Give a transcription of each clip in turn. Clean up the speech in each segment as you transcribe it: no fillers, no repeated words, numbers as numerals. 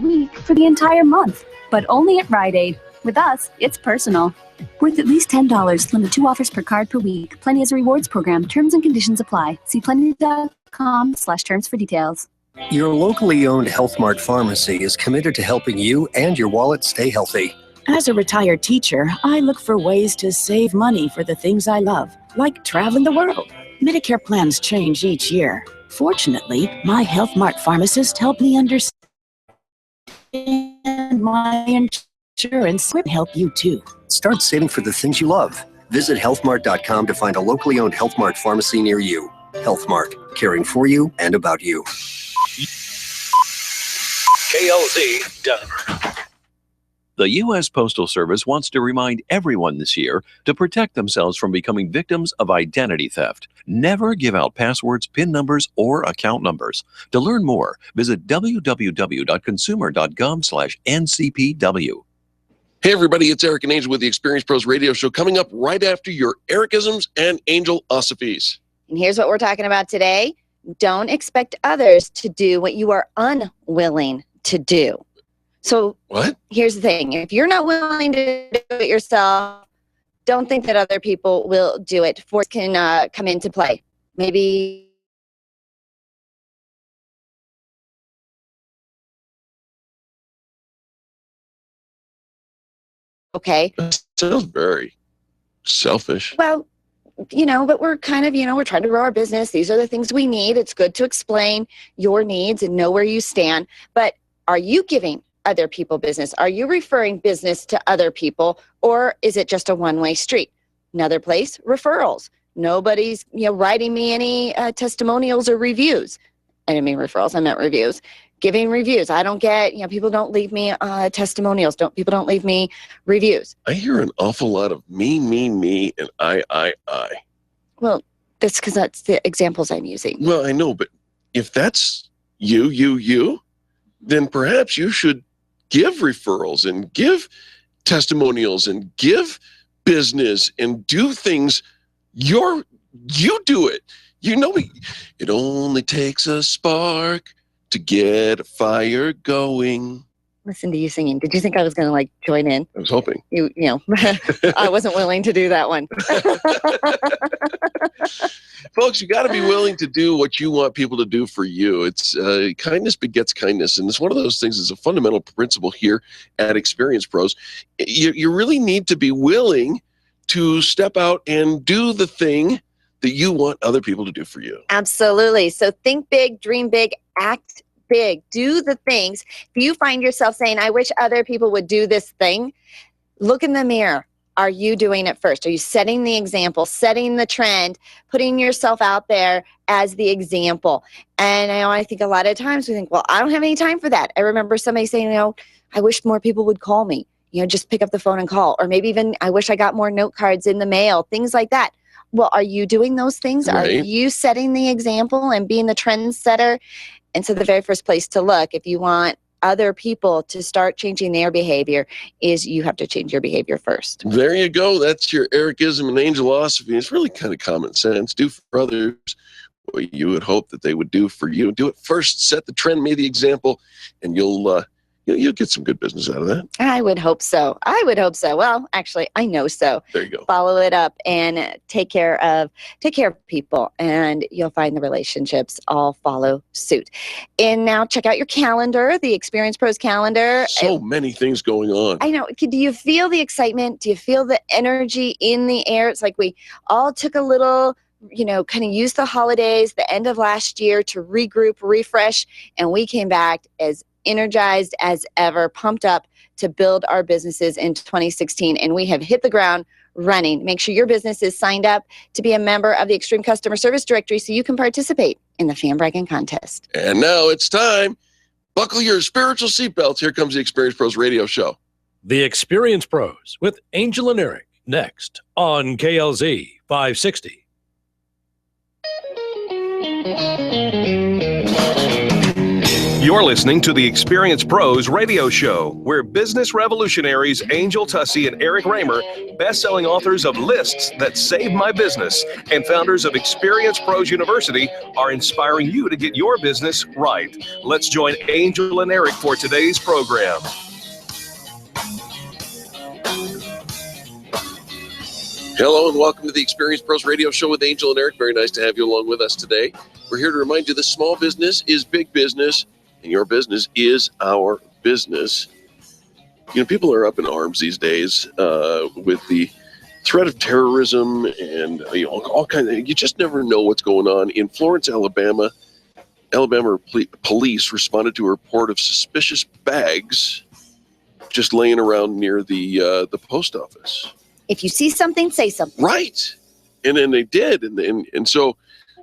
week for the entire month, but only at Rite Aid. With us, it's personal. Worth at least $10. Limit 2 offers per card per week. Plenty is a rewards program. Terms and conditions apply. See plenty.com/terms for details. Your locally owned Health Mart pharmacy is committed to helping you and your wallet stay healthy. As a retired teacher, I look for ways to save money for the things I love, like traveling the world. Medicare plans change each year. Fortunately, my Health Mart pharmacist helped me understand my insurance will help you too. Start saving for the things you love. Visit healthmart.com to find a locally owned Health Mart pharmacy near you. Health Mart, caring for you and about you. KLZ Denver. The U.S. Postal Service wants to remind everyone this year to protect themselves from becoming victims of identity theft. Never give out passwords, PIN numbers, or account numbers. To learn more, visit www.consumer.gov/ncpw. Hey everybody, it's Eric and Angel with the Experience Pros Radio Show, coming up right after your Ericisms and Angelosophies. And here's what we're talking about today. Don't expect others to do what you are unwilling to do. So what? Here's the thing. If you're not willing to do it yourself, don't think that other people will do it. Force can come into play. Maybe okay. That sounds very selfish. Well, but we're kind of, we're trying to grow our business. These are the things we need. It's good to explain your needs and know where you stand. But are you giving other people business? Are you referring business to other people, or is it just a one-way street? Another place, referrals. Nobody's, writing me any testimonials or reviews. I didn't mean referrals, I meant reviews. Giving reviews. I don't get, people don't leave me testimonials. People don't leave me reviews. I hear an awful lot of me, and I. Well, that's because that's the examples I'm using. Well, I know, but if that's you, then perhaps you should give referrals and give testimonials and give business and do things. You do it. It only takes a spark to get a fire going. Listen to you singing. Did you think I was going to join in? I was hoping. I wasn't willing to do that one. Folks, you got to be willing to do what you want people to do for you. It's kindness begets kindness. And it's one of those things. It's a fundamental principle here at Experience Pros. You really need to be willing to step out and do the thing that you want other people to do for you. Absolutely. So think big, dream big, act big, do the things. If you find yourself saying, I wish other people would do this thing, look in the mirror. Are you doing it first? Are you setting the example, setting the trend, putting yourself out there as the example? And I think a lot of times we think, well, I don't have any time for that. I remember somebody saying, I wish more people would call me, just pick up the phone and call. Or maybe even, I wish I got more note cards in the mail, things like that. Well, are you doing those things? Right. Are you setting the example and being the trendsetter? And so the very first place to look, if you want other people to start changing their behavior, is you have to change your behavior first. There you go. That's your Ericism and Angelosophy. It's really kind of common sense. Do for others what you would hope that they would do for you. Do it first. Set the trend. Be the example, and you'll get some good business out of that. I would hope so. Well, actually, I know so. There you go. Follow it up and take care of people, and you'll find the relationships all follow suit. And now check out your calendar, the Experience Pros calendar. So many things going on. I know. Do you feel the excitement? Do you feel the energy in the air? It's like we all took a little, kind of used the holidays, the end of last year to regroup, refresh, and we came back as energized as ever, pumped up to build our businesses in 2016. And we have hit the ground running. Make sure your business is signed up to be a member of the Extreme Customer Service Directory so you can participate in the fan bragging contest. And now it's time. Buckle your spiritual seatbelts. Here comes the Experience Pros Radio Show. The Experience Pros with Angel and Eric next on KLZ 560. You're listening to the Experience Pros radio show, where business revolutionaries Angel Tussey and Eric Raymer, best-selling authors of Lists That Saved My Business and founders of Experience Pros University, are inspiring you to get your business right. Let's join Angel and Eric for today's program. Hello and welcome to the Experience Pros radio show with Angel and Eric. Very nice to have you along with us today. We're here to remind you that small business is big business, and your business is our business. You know, people are up in arms these days with the threat of terrorism and all kinds of. You just never know what's going on. In Florence, Alabama, police responded to a report of suspicious bags just laying around near the post office. If you see something, say something. Right. And then they did. And so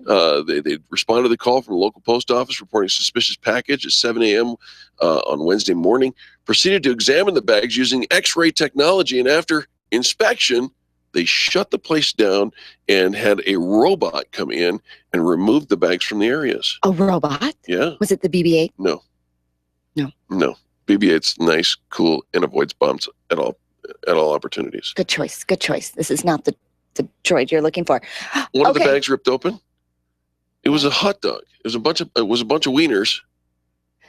they responded to the call from a local post office reporting a suspicious package at 7 a.m. On Wednesday morning, proceeded to examine the bags using X-ray technology. And after inspection, they shut the place down and had a robot come in and remove the bags from the areas. A robot? Yeah. Was it the BB-8? No. No. BB-8's nice, cool, and avoids bombs at all opportunities. Good choice. This is not the droid you're looking for. One of the bags ripped open. It was a hot dog. It was a bunch of wieners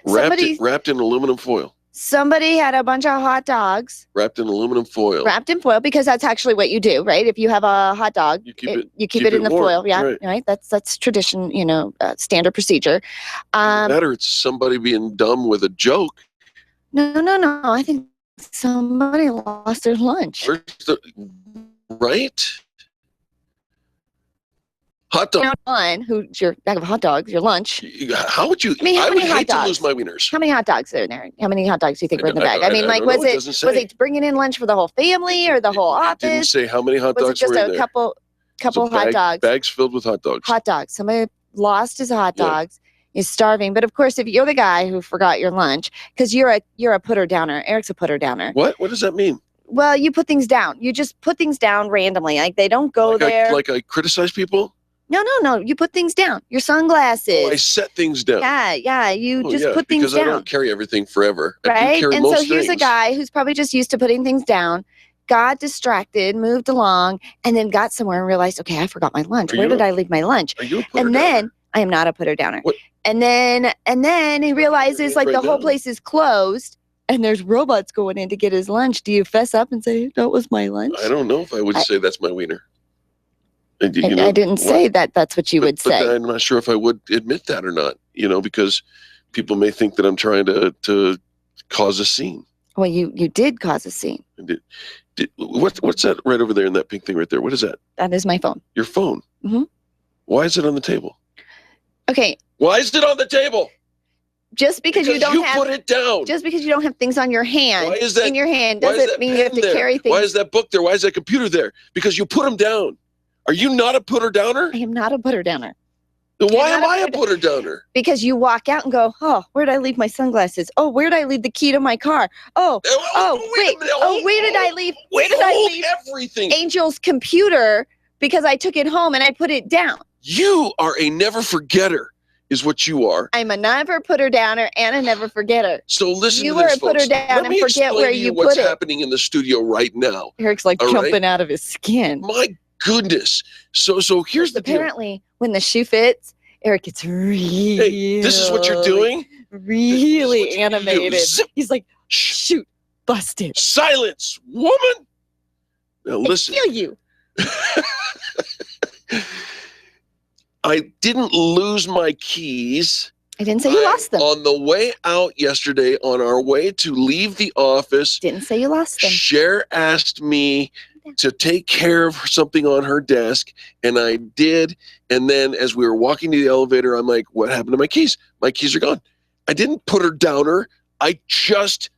wrapped in aluminum foil. Somebody had a bunch of hot dogs wrapped in aluminum foil. Because that's actually what you do, right? If you have a hot dog, you keep it in the warm. foil. Yeah, right. That's tradition, standard procedure. Matter it's somebody being dumb with a joke. No. I think somebody lost their lunch. Right? Hot dog. One, who's your bag of hot dogs, your lunch. How would you? I would hate to lose my wieners. How many hot dogs are there? How many hot dogs do you think were in the bag? Was it bringing in lunch for the whole family or the whole office? It didn't say how many hot dogs were in there. Was it just a couple hot dogs? Bags filled with hot dogs. Hot dogs. Somebody lost his hot dogs. Is starving. But of course, if you're the guy who forgot your lunch, because you're a putter downer. Eric's a putter downer. What does that mean? Well, you put things down. You just put things down randomly. Like they don't go there. Like I criticize people? No. You put things down. Your sunglasses. Oh, I set things down. Yeah. You put things because down. I don't carry everything forever. Right? And so here's a guy who's probably just used to putting things down, got distracted, moved along, and then got somewhere and realized, okay, I forgot my lunch. Where did I leave my lunch? Are you a putter and downer? then I am not a putter downer. What? And then he realizes like the whole place is closed and there's robots going in to get his lunch. Do you fess up and say, that was my lunch? I don't know if I would say that's my wiener. I didn't say that's what you would say. But I'm not sure if I would admit that or not, because people may think that I'm trying to cause a scene. Well, you did cause a scene. What's that right over there in that pink thing right there? What is that? That is my phone. Your phone? Mm-hmm. Why is it on the table? Okay. Why is it on the table? Just because you put it down. Just because you don't have things on your hand. Why is that in your hand doesn't mean you have to carry things. Why is that book there? Why is that computer there? Because you put them down. Are you not a putter downer? I am not a putter downer. Then why am I a putter downer? Because you walk out and go, oh, where did I leave my sunglasses? Oh, where did I leave the key to my car? Wait. Where did I leave everything? Angel's computer because I took it home and I put it down. You are a never forgetter, is what you are. I'm a never putter downer and a never forgetter. So listen you to this, were a putter down and forget where you put it. what's happening in the studio right now. Eric's like jumping out of his skin. My goodness. So here's the deal. Apparently, when the shoe fits, Eric gets really. Hey, this is what you're doing? Really animated. He's like, shoot, busted. Silence, woman. Now listen. I feel you. I didn't lose my keys. I didn't say you lost them. On the way out yesterday, on our way to leave the office. Didn't say you lost them. Cher asked me to take care of something on her desk, and I did. And then as we were walking to the elevator, I'm like, what happened to my keys? My keys are gone. I didn't put her downer. I just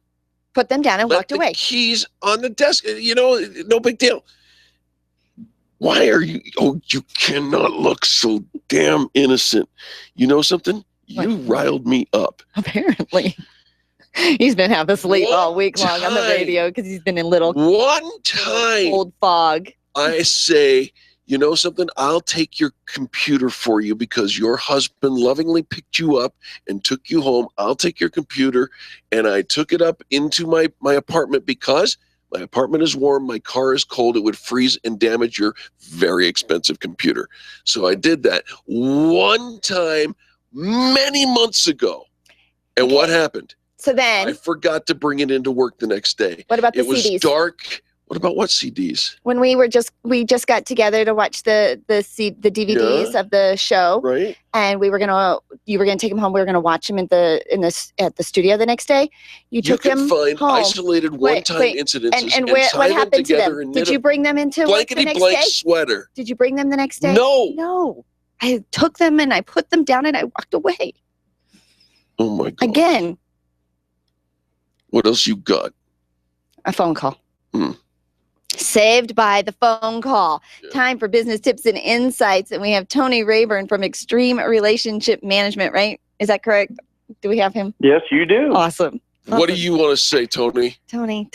put them down and walked away. Keys on the desk. No big deal. Why are you? Oh, you cannot look so damn innocent. You know something? You riled me up. Apparently. He's been half asleep all week long on the radio because he's been in little one time old fog. I say you know something? I'll take your computer for you because your husband lovingly picked you up and took you home. I'll take your computer. And I took it up into my apartment because my apartment is warm, my car is cold. It would freeze and damage your very expensive computer. So I did that one time many months ago. And what happened? So then, I forgot to bring it into work the next day. what about the It was CDs? dark. What about what CDs? When we just got together to watch the DVDs of the show, Right. and you were gonna take them home. We were gonna watch them at the studio the next day. You took can them find home. isolated one-time Wait, incidences and tie what them happened to together them? and Did knit you a bring them into work the next blankety-blank day? sweater. Did you bring them the next day? No. I took them and I put them down and I walked away. Oh my God. Again, What else you got? a phone call. Hmm. Saved by the phone call. Yeah. Time for business tips and insights. And we have Tony Rayburn from Extreme Relationship Management, right? Is that correct? Do we have him? Yes, you do. Awesome. What do you want to say, Tony? Tony.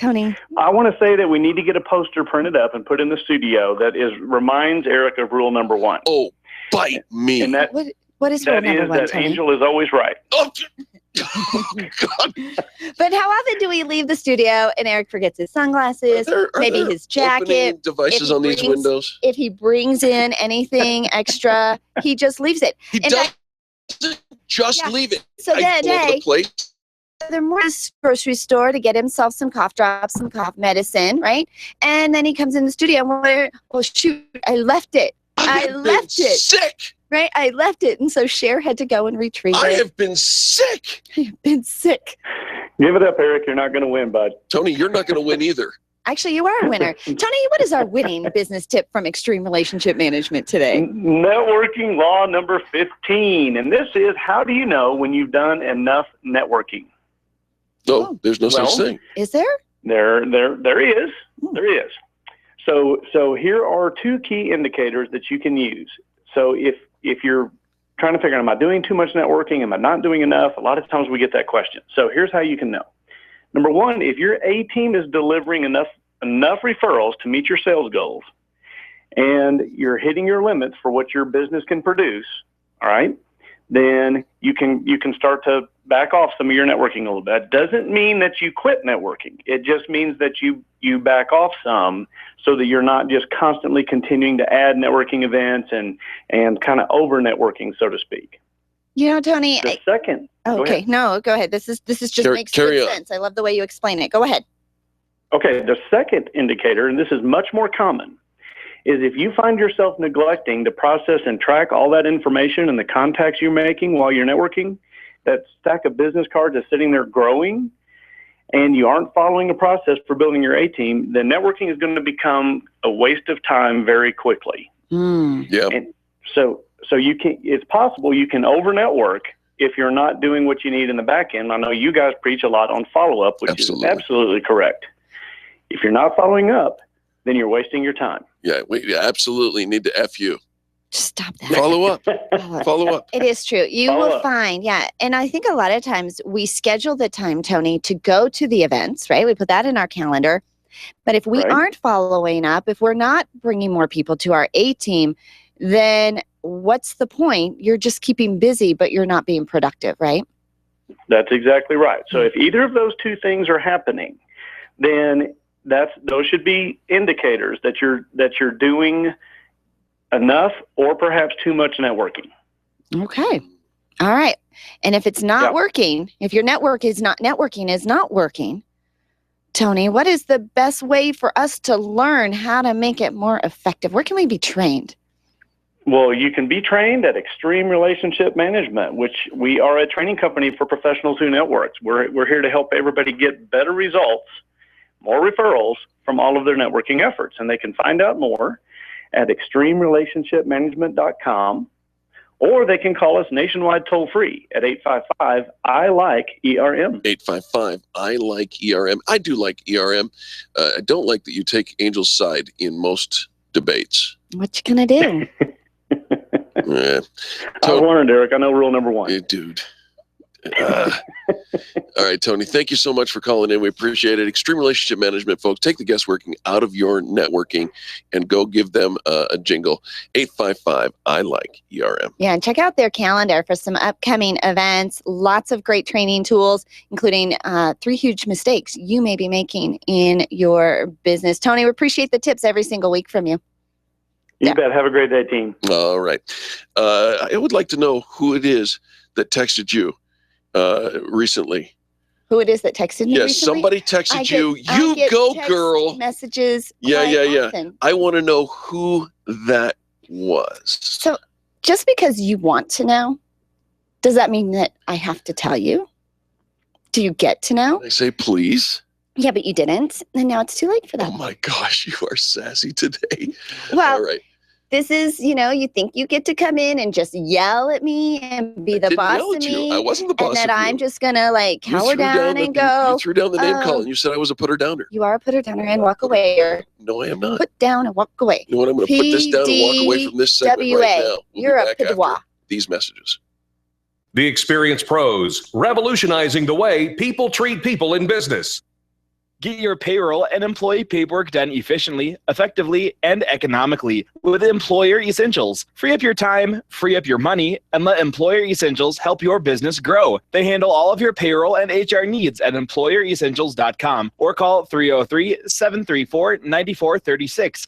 I want to say that we need to get a poster printed up and put in the studio that reminds Eric of rule number 1. Oh, bite me. And that What is rule that number is 1, that Tony? Angel is always right. Oh, God. But how often do we leave the studio and Eric forgets his sunglasses, Are maybe there his jacket? opening devices If he on these brings- windows? If he brings in anything extra, he just leaves it. He in fact- doesn't just Yeah. leave it. So I then, go over the hey, plate. they're more to the grocery store to get himself some cough drops, some cough medicine, right? And then he comes in the studio and well, shoot, I left it. I have been left it. sick. Right? I left it. And so Cher had to go and retrieve I it. have been sick. I've been sick. Give it up, Eric. You're not going to win, bud. Tony, you're not going to win either. Actually, you are a winner. Tony, what is our winning business tip from Extreme Relationship Management today? Networking law number 15. And this is, how do you know when you've done enough networking? No, there's no such thing. Is there? There is. There is. So here are 2 key indicators that you can use. So if you're trying to figure out, am I doing too much networking? Am I not doing enough? A lot of times we get that question. So here's how you can know. Number 1, if your A team is delivering enough referrals to meet your sales goals and you're hitting your limits for what your business can produce, all right, then you can start to back off some of your networking a little bit. That doesn't mean that you quit networking. It just means that you back off some so that you're not just constantly continuing to add networking events and kind of over networking, so to speak. You know, Tony. The second. Go Okay, ahead. no, go ahead. This is just makes carry good on. sense. I love the way you explain it. Go ahead. Okay, the second indicator, and this is much more common, is if you find yourself neglecting to process and track all that information and the contacts you're making while you're networking, that stack of business cards is sitting there growing, and you aren't following a process for building your A team, then networking is going to become a waste of time very quickly. Yeah. And so it's possible you can over network if you're not doing what you need in the back end. I know you guys preach a lot on follow-up, which Absolutely. is absolutely correct. If you're not following up, then you're wasting your time. Yeah, we absolutely need to F you. Just stop that. Follow up. Follow up. It is true. You Follow will up. find, yeah. And I think a lot of times we schedule the time, Tony, to go to the events, right? We put that in our calendar. But if we Right. aren't following up, if we're not bringing more people to our A team, then what's the point? You're just keeping busy, but you're not being productive, right? That's exactly right. So if either of those 2 things are happening, then those should be indicators that you're doing enough or perhaps too much networking. Okay. All right. And if it's not Yeah. working, if your networking is not working, Tony, what is the best way for us to learn how to make it more effective? Where can we be trained? Well, you can be trained at Extreme Relationship Management, which we are a training company for professionals who network. We're here to help everybody get better results, more referrals from all of their networking efforts. And they can find out more at extremerelationshipmanagement.com, or they can call us nationwide toll-free at 855-I-LIKE-ERM. 855. I like ERM. I do like ERM. I don't like that you take Angel's side in most debates. What you gonna do? Yeah. I learned, Eric. I know rule number 1. Dude. All right, Tony, thank you so much for calling in. We appreciate it. Extreme Relationship Management, folks. Take the guessworking out of your networking and go give them a jingle. 855-I-LIKE-ERM. Yeah, and check out their calendar for some upcoming events. Lots of great training tools, including 3 huge mistakes you may be making in your business. Tony, we appreciate the tips every single week from you. You bet. Have a great day, team. All right. I would like to know who it is that texted you recently. Who it is that texted me recently? Yes, somebody texted you. You get go, text girl. Messages. Yeah. Often. I want to know who that was. So just because you want to know, does that mean that I have to tell you? Do you get to know? I say, please. Yeah, but you didn't. And now it's too late for that. Oh my gosh, you are sassy today. Well, all right. This is, you think you get to come in and just yell at me and be the boss of me. I wasn't the boss and that of you. I'm just going to cower down and go. You threw down the name calling. You said I was a putter downer. You are a putter downer and walk away. Or no, I am not. Put down and walk away. You know what? I'm going to put this down and walk away from this segment right now. You're a pidwa. These messages. The Experience Pros, revolutionizing the way people treat people in business. Get your payroll and employee paperwork done efficiently, effectively, and economically with Employer Essentials. Free up your time, free up your money, and let Employer Essentials help your business grow. They handle all of your payroll and HR needs at EmployerEssentials.com or call 303-734-9436.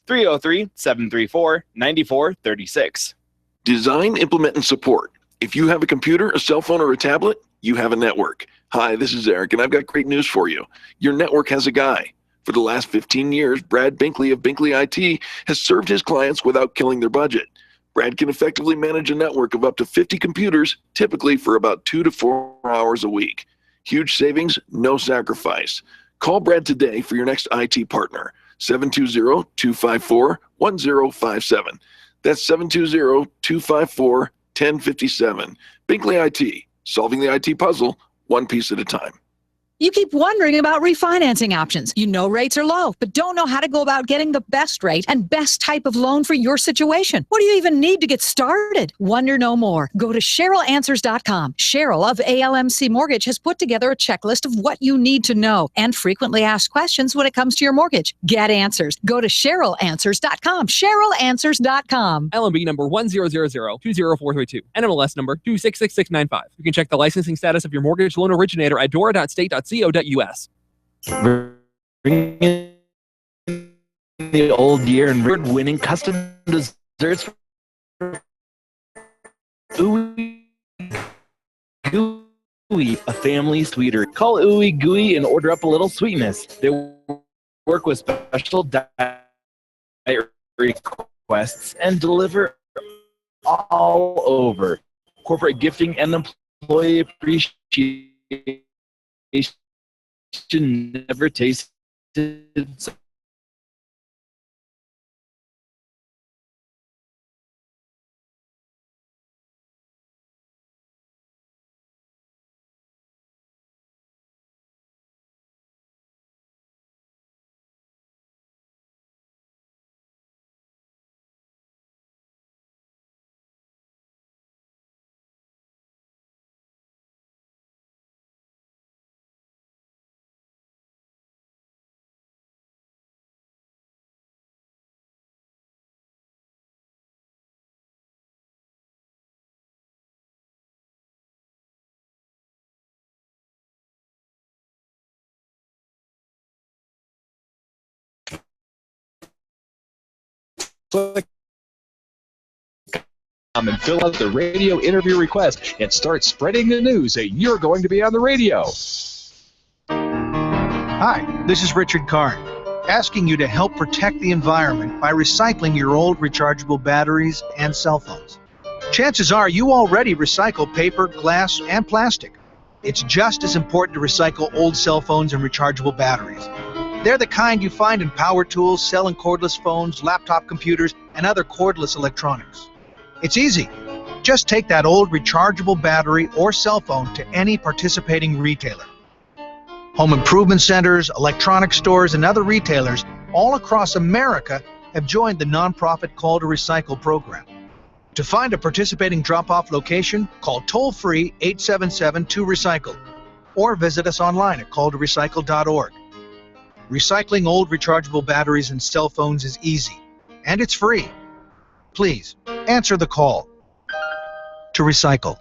303-734-9436. Design, implement, and support. If you have a computer, a cell phone, or a tablet, you have a network. Hi, this is Eric, and I've got great news for you. Your network has a guy. For the last 15 years, Brad Binkley of Binkley IT has served his clients without killing their budget. Brad can effectively manage a network of up to 50 computers, typically for about 2 to 4 hours a week. Huge savings, no sacrifice. Call Brad today for your next IT partner. 720-254-1057. That's 720-254-1057. Binkley IT, solving the IT puzzle one piece at a time. You keep wondering about refinancing options. You know rates are low, but don't know how to go about getting the best rate and best type of loan for your situation. What do you even need to get started? Wonder no more. Go to CherylAnswers.com. Cheryl of ALMC Mortgage has put together a checklist of what you need to know and frequently asked questions when it comes to your mortgage. Get answers. Go to CherylAnswers.com. CherylAnswers.com. LMB number 100020432. NMLS number 266695. You can check the licensing status of your mortgage loan originator at dora.state.co.us. Bringing the old year and winning custom desserts for Ooey Gooey, a family sweeter. Call Ooey Gooey and order up a little sweetness. They work with special diet requests and deliver all over. Corporate gifting and employee appreciation never tasted so. And fill out the radio interview request and start spreading the news that you're going to be on the radio. Hi, this is Richard Karn, asking you to help protect the environment by recycling your old rechargeable batteries and cell phones. Chances are you already recycle paper, glass, and plastic. It's just as important to recycle old cell phones and rechargeable batteries. They're the kind you find in power tools, cell and cordless phones, laptop computers, and other cordless electronics. It's easy. Just take that old rechargeable battery or cell phone to any participating retailer. Home improvement centers, electronic stores, and other retailers all across America have joined the nonprofit Call to Recycle program. To find a participating drop-off location, call toll-free 877-2RECYCLE or visit us online at calltorecycle.org. Recycling old rechargeable batteries and cell phones is easy, and it's free. Please, answer the call to recycle.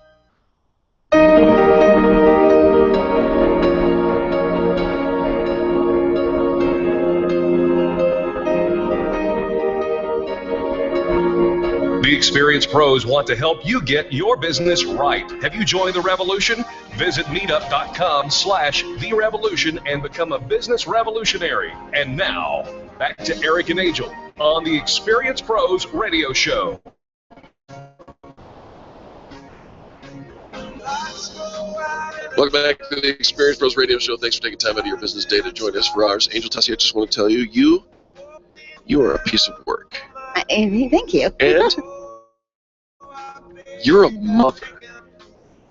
The Experienced Pros want to help you get your business right. Have you joined the revolution? Visit meetup.com/therevolution and become a business revolutionary. And now, back to Eric and Angel on the Experienced Pros Radio Show. Welcome back to the Experienced Pros Radio Show. Thanks for taking time out of your business day to join us for ours. Angel Tussey, I just want to tell you, you are a piece of work. Thank you. And you're a mother.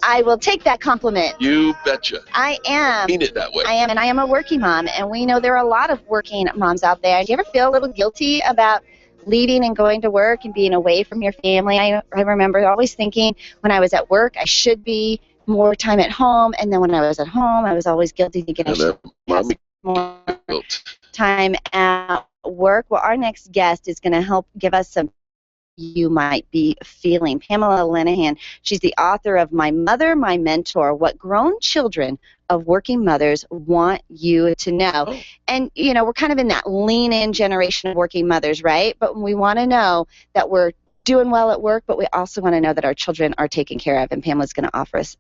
I will take that compliment. You betcha. I am. Mean it that way. I am, and I am a working mom, and we know there are a lot of working moms out there. Do you ever feel a little guilty about leaving and going to work and being away from your family? I remember always thinking when I was at work, I should be more time at home, and then when I was at home, I was always guilty thinking I should have more time at work. Well, our next guest is going to help give us some you might be feeling. Pamela Linehan, she's the author of My Mother, My Mentor, What Grown Children of Working Mothers Want You to Know. Oh. And, you know, we're kind of in that lean-in generation of working mothers, right? But we want to know that we're doing well at work, but we also want to know that our children are taken care of, and Pamela's going to offer us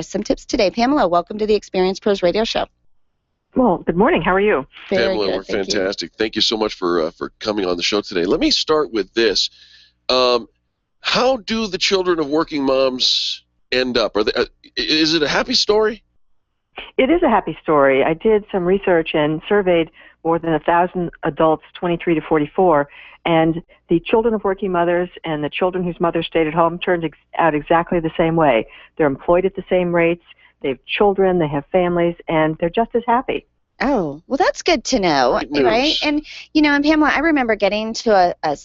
some tips today. Pamela, welcome to the Experienced Pros Radio Show. Well, good morning. How are you? Pamela, we're fantastic. Thank you so much for coming on the show today. Let me start with this. How do the children of working moms end up? Is it a happy story? It is a happy story. I did some research and surveyed more than 1,000 adults, 23 to 44, and the children of working mothers and the children whose mothers stayed at home turned out exactly the same way. They're employed at the same rates, they have children, they have families, and they're just as happy. Oh, well, that's good to know, right? And, you know, and Pamela, I remember getting to a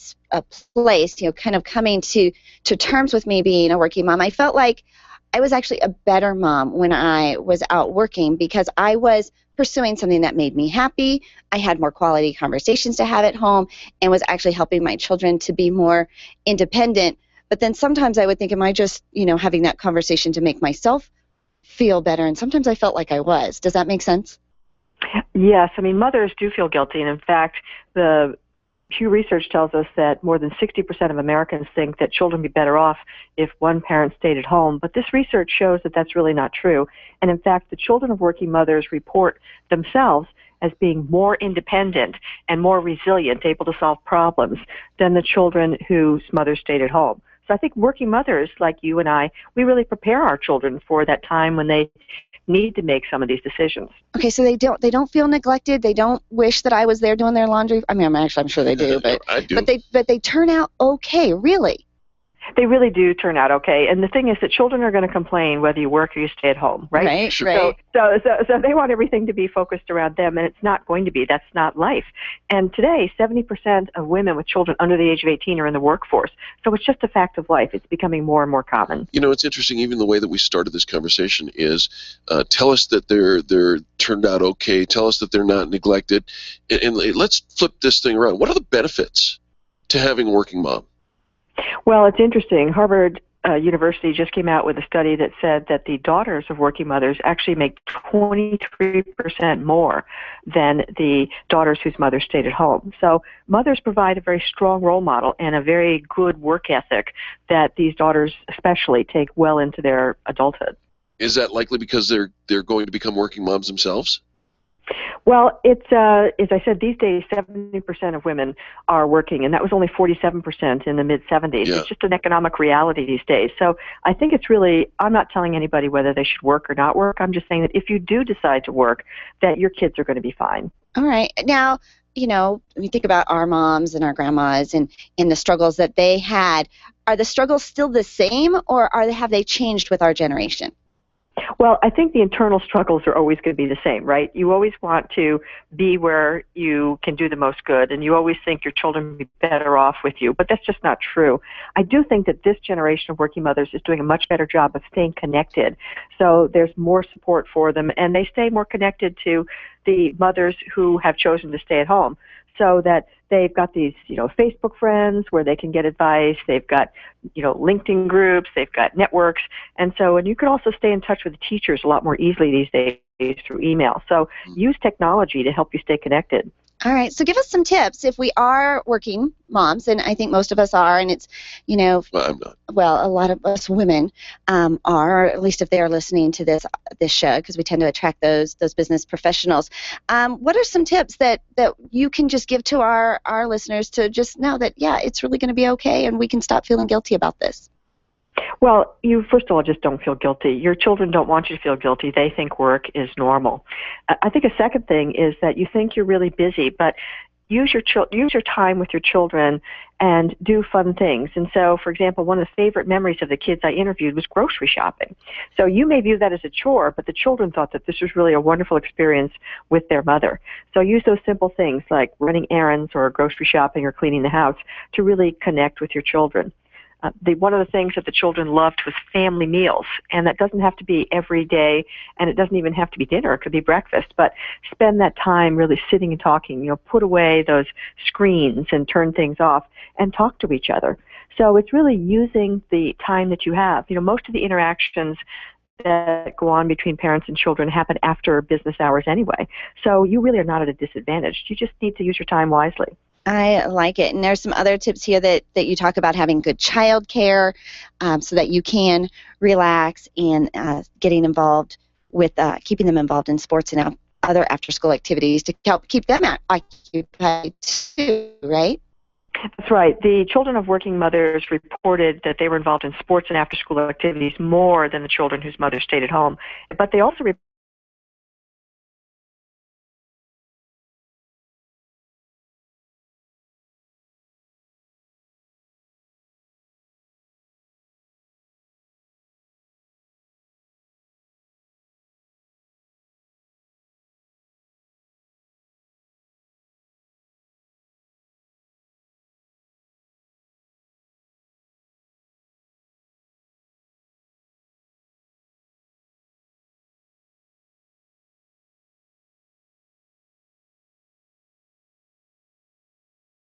place, you know, kind of coming to terms with me being a working mom. I felt like I was actually a better mom when I was out working because I was pursuing something that made me happy. I had more quality conversations to have at home and was actually helping my children to be more independent. But then sometimes I would think, am I just, you know, having that conversation to make myself feel better? And sometimes I felt like I was. Does that make sense? Yes. I mean, mothers do feel guilty. And in fact, the Pew Research tells us that more than 60% of Americans think that children would be better off if one parent stayed at home. But this research shows that that's really not true. And in fact, the children of working mothers report themselves as being more independent and more resilient, able to solve problems than the children whose mothers stayed at home. So I think working mothers like you and I, we really prepare our children for that time when they need to make some of these decisions. Okay, so they don't feel neglected. They don't wish that I was there doing their laundry. I mean, I'm sure they do, but I do. But they turn out okay, really. They really do turn out okay. And the thing is that children are going to complain whether you work or you stay at home, right? Right, sure. right. So they want everything to be focused around them, and it's not going to be. That's not life. And today, 70% of women with children under the age of 18 are in the workforce. So it's just a fact of life. It's becoming more and more common. You know, it's interesting, even the way that we started this conversation is tell us that they're turned out okay. Tell us that they're not neglected. And let's flip this thing around. What are the benefits to having a working mom? Well, it's interesting. Harvard University just came out with a study that said that the daughters of working mothers actually make 23% more than the daughters whose mothers stayed at home. So mothers provide a very strong role model and a very good work ethic that these daughters especially take well into their adulthood. Is that likely because they're going to become working moms themselves? Well, it's as I said, these days 70% of women are working, and that was only 47% in the mid-'70s. Yeah. It's just an economic reality these days. So I think it's really, I'm not telling anybody whether they should work or not work. I'm just saying that if you do decide to work, that your kids are going to be fine. All right. Now, you know, when you think about our moms and our grandmas and the struggles that they had, are the struggles still the same, or have they changed with our generation? Well, I think the internal struggles are always going to be the same, right? You always want to be where you can do the most good, and you always think your children will be better off with you, but that's just not true. I do think that this generation of working mothers is doing a much better job of staying connected. So there's more support for them, and they stay more connected to the mothers who have chosen to stay at home, so that they've got these, Facebook friends where they can get advice. They've got, LinkedIn groups. They've got networks. And you can also stay in touch with the teachers a lot more easily these days through email. So use technology to help you stay connected. All right. So give us some tips if we are working moms, and I think most of us are, and it's, Well, I'm not. well, a lot of us women are, or at least if they are listening to this show, because we tend to attract those business professionals. What are some tips that you can just give to our listeners to just know that, yeah, it's really going to be okay, and we can stop feeling guilty about this? Well, you first of all just don't feel guilty. Your children don't want you to feel guilty. They think work is normal. I think a second thing is that you think you're really busy, but use your time with your children and do fun things. And so, for example, one of the favorite memories of the kids I interviewed was grocery shopping. So you may view that as a chore, but the children thought that this was really a wonderful experience with their mother. So use those simple things like running errands or grocery shopping or cleaning the house to really connect with your children. One of the things that the children loved was family meals, and that doesn't have to be every day, and it doesn't even have to be dinner. It could be breakfast, but spend that time really sitting and talking. Put away those screens and turn things off and talk to each other. So it's really using the time that you have. Most of the interactions that go on between parents and children happen after business hours anyway. So you really are not at a disadvantage. You just need to use your time wisely. I like it. And there's some other tips here that you talk about having good child care so that you can relax and getting involved with keeping them involved in sports and other after-school activities to help keep them occupied too, right? That's right. The children of working mothers reported that they were involved in sports and after-school activities more than the children whose mothers stayed at home. But they also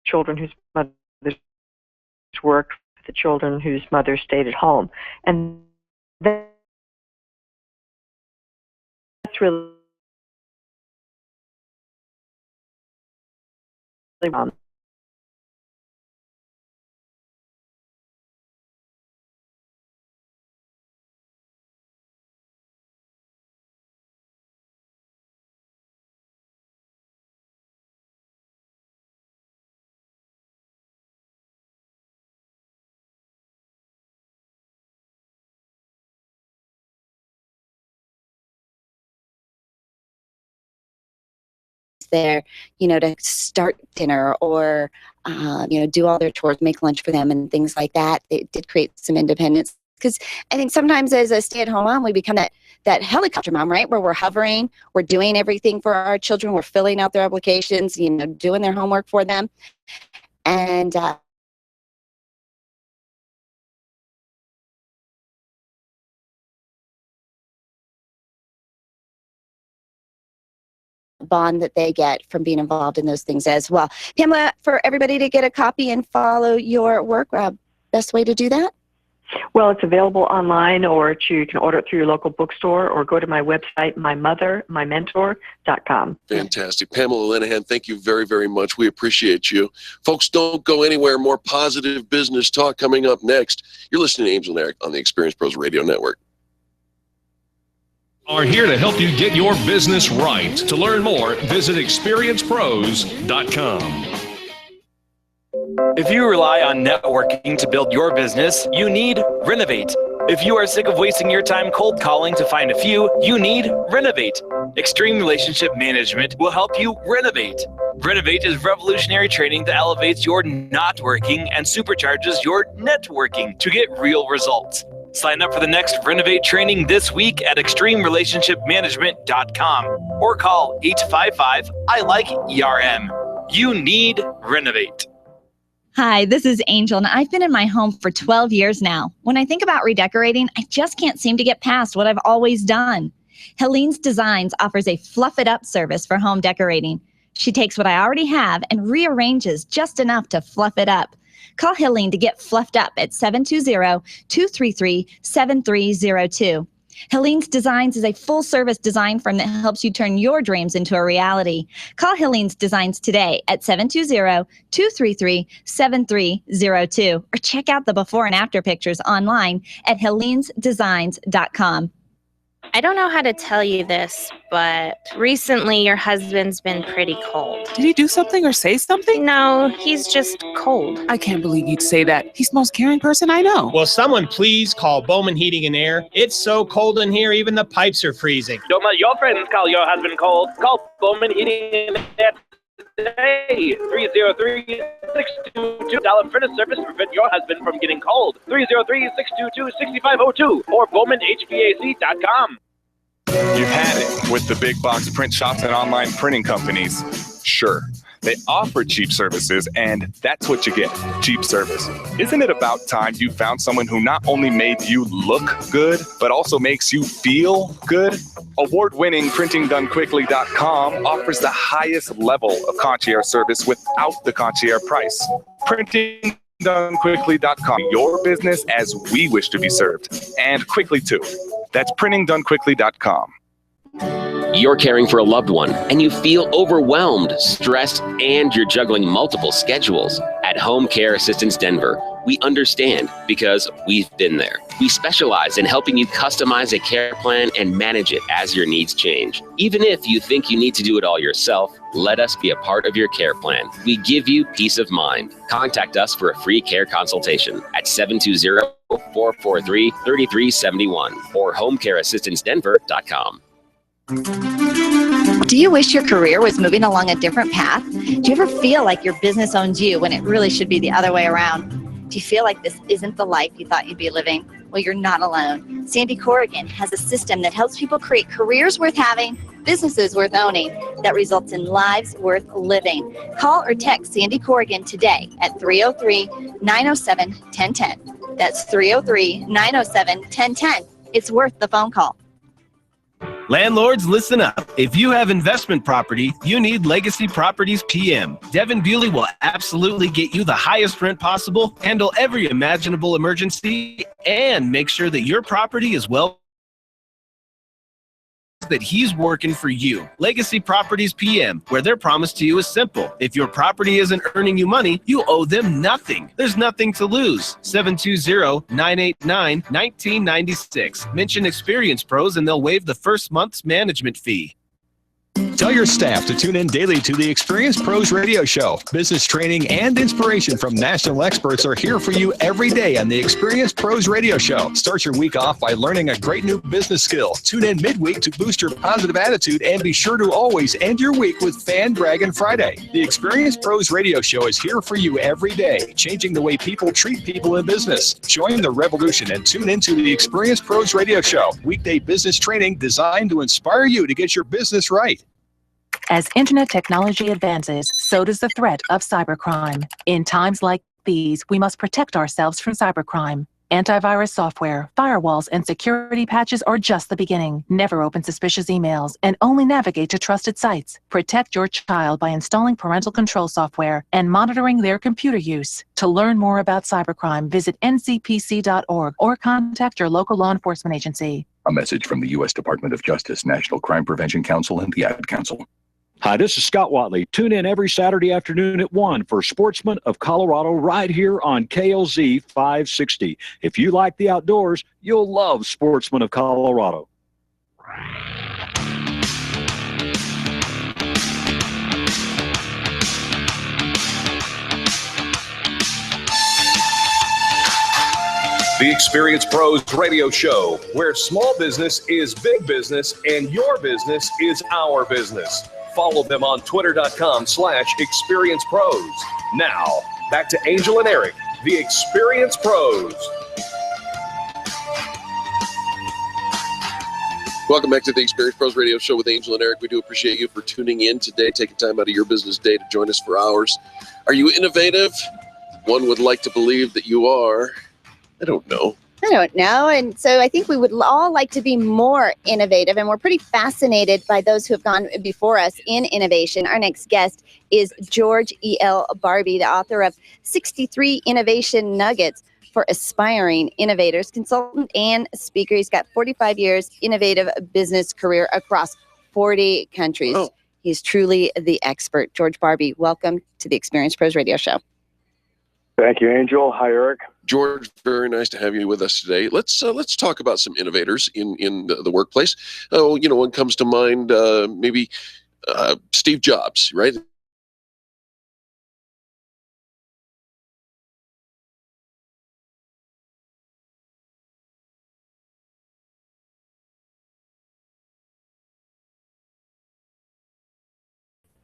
children whose mothers worked with the children whose mothers stayed at home. And that's really there, to start dinner or, do all their chores, make lunch for them and things like that. It did create some independence. Because I think sometimes as a stay-at-home mom, we become that helicopter mom, right? Where we're hovering, we're doing everything for our children, we're filling out their applications, doing their homework for them. And bond that they get from being involved in those things as well. Pamela, for everybody to get a copy and follow your work, best way to do that? Well, it's available online, or you can order it through your local bookstore, or go to my website, mymothermymentor.com. Fantastic. Pamela Linehan, thank you very, very much. We appreciate you. Folks, don't go anywhere. More positive business talk coming up next. You're listening to Angel and Eric on the Experience Pros Radio Network. Are here to help you get your business right. To learn more, visit experiencepros.com. If you rely on networking to build your business, you need Renovate. If you are sick of wasting your time cold calling to find a few, you need Renovate. Extreme Relationship Management will help you renovate. Renovate is revolutionary training that elevates your not working and supercharges your networking to get real results. Sign up for the next Renovate training this week at extremerelationshipmanagement.com or call 855-I-LIKE-ERM. You need Renovate. Hi, this is Angel, and I've been in my home for 12 years now. When I think about redecorating, I just can't seem to get past what I've always done. Helene's Designs offers a fluff it up service for home decorating. She takes what I already have and rearranges just enough to fluff it up. Call Helene to get fluffed up at 720-233-7302. Helene's Designs is a full-service design firm that helps you turn your dreams into a reality. Call Helene's Designs today at 720-233-7302 or check out the before and after pictures online at helenesdesigns.com. I don't know how to tell you this, but recently your husband's been pretty cold. Did he do something or say something? No, he's just cold. I can't believe you'd say that. He's the most caring person I know. Will someone please call Bowman Heating and Air? It's so cold in here, even the pipes are freezing. Don't let your friends call your husband cold. Call Bowman Heating and Air today. 303-622 furnace service to prevent your husband from getting cold. 303-622-6502 or BowmanHVAC.com. You've had it with the big box print shops and online printing companies. Sure, they offer cheap services, and that's what you get, cheap service. Isn't it about time you found someone who not only made you look good, but also makes you feel good? Award-winning PrintingDoneQuickly.com offers the highest level of concierge service without the concierge price. PrintingDoneQuickly.com, your business as we wish to be served, and quickly too. That's PrintingDoneQuickly.com. You're caring for a loved one and you feel overwhelmed, stressed, and you're juggling multiple schedules. At Home Care Assistance Denver, we understand because we've been there. We specialize in helping you customize a care plan and manage it as your needs change. Even if you think you need to do it all yourself, let us be a part of your care plan. We give you peace of mind. Contact us for a free care consultation at 720-443-3371 or homecareassistancedenver.com. Do you wish your career was moving along a different path? Do you ever feel like your business owns you when it really should be the other way around? Do you feel like this isn't the life you thought you'd be living? Well, you're not alone. Sandy Corrigan has a system that helps people create careers worth having, businesses worth owning, that results in lives worth living. Call or text Sandy Corrigan today at 303-907-1010. That's 303-907-1010. It's worth the phone call. Landlords, listen up. If you have investment property, you need Legacy Properties PM. Devin Bewley will absolutely get you the highest rent possible, handle every imaginable emergency, and make sure that your property is well that he's working for you. Legacy Properties PM, where their promise to you is simple. If your property isn't earning you money, you owe them nothing. There's nothing to lose. 720-989-1996. Mention Experience Pros and they'll waive the first month's management fee. Tell your staff to tune in daily to the Experience Pros Radio Show. Business training and inspiration from national experts are here for you every day on the Experience Pros Radio Show. Start your week off by learning a great new business skill. Tune in midweek to boost your positive attitude and be sure to always end your week with Fan Bragging Friday. The Experience Pros Radio Show is here for you every day, changing the way people treat people in business. Join the revolution and tune into the Experience Pros Radio Show. Weekday business training designed to inspire you to get your business right. As internet technology advances, so does the threat of cybercrime. In times like these, we must protect ourselves from cybercrime. Antivirus software, firewalls, and security patches are just the beginning. Never open suspicious emails and only navigate to trusted sites. Protect your child by installing parental control software and monitoring their computer use. To learn more about cybercrime, visit ncpc.org or contact your local law enforcement agency. A message from the U.S. Department of Justice, National Crime Prevention Council, and the Ad Council. Hi, this is Scott Watley. Tune in every Saturday afternoon at 1 for Sportsman of Colorado right here on KLZ 560. If you like the outdoors, you'll love Sportsman of Colorado. The Experience Pros Radio Show, where small business is big business and your business is our business. Follow them on twitter.com/experiencepros. Now, back to Angel and Eric, the Experience Pros. Welcome back to the Experience Pros Radio Show with Angel and Eric. We do appreciate you for tuning in today, taking time out of your business day to join us for hours. Are you innovative? One would like to believe that you are. I don't know. And so I think we would all like to be more innovative, and we're pretty fascinated by those who have gone before us in innovation. Our next guest is George E.L. Barbie, the author of 63 Innovation Nuggets for Aspiring Innovators, consultant and speaker. He's got 45 years innovative business career across 40 countries. Oh. He's truly the expert. George Barbie, welcome to the Experience Pros Radio Show. Thank you, Angel. Hi, Eric. George, very nice to have you with us today. Let's talk about some innovators in the workplace. Oh, one comes to mind, maybe Steve Jobs, right?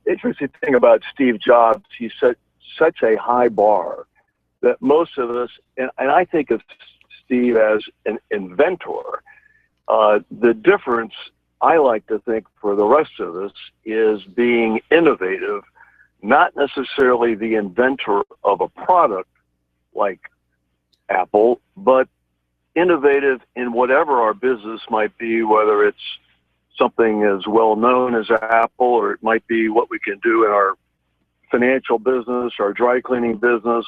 Interesting thing about Steve Jobs, he set such a high bar that most of us, and I think of Steve as an inventor. The difference, I like to think, for the rest of us is being innovative, not necessarily the inventor of a product like Apple, but innovative in whatever our business might be, whether it's something as well known as Apple, or it might be what we can do in our financial business, our dry cleaning business,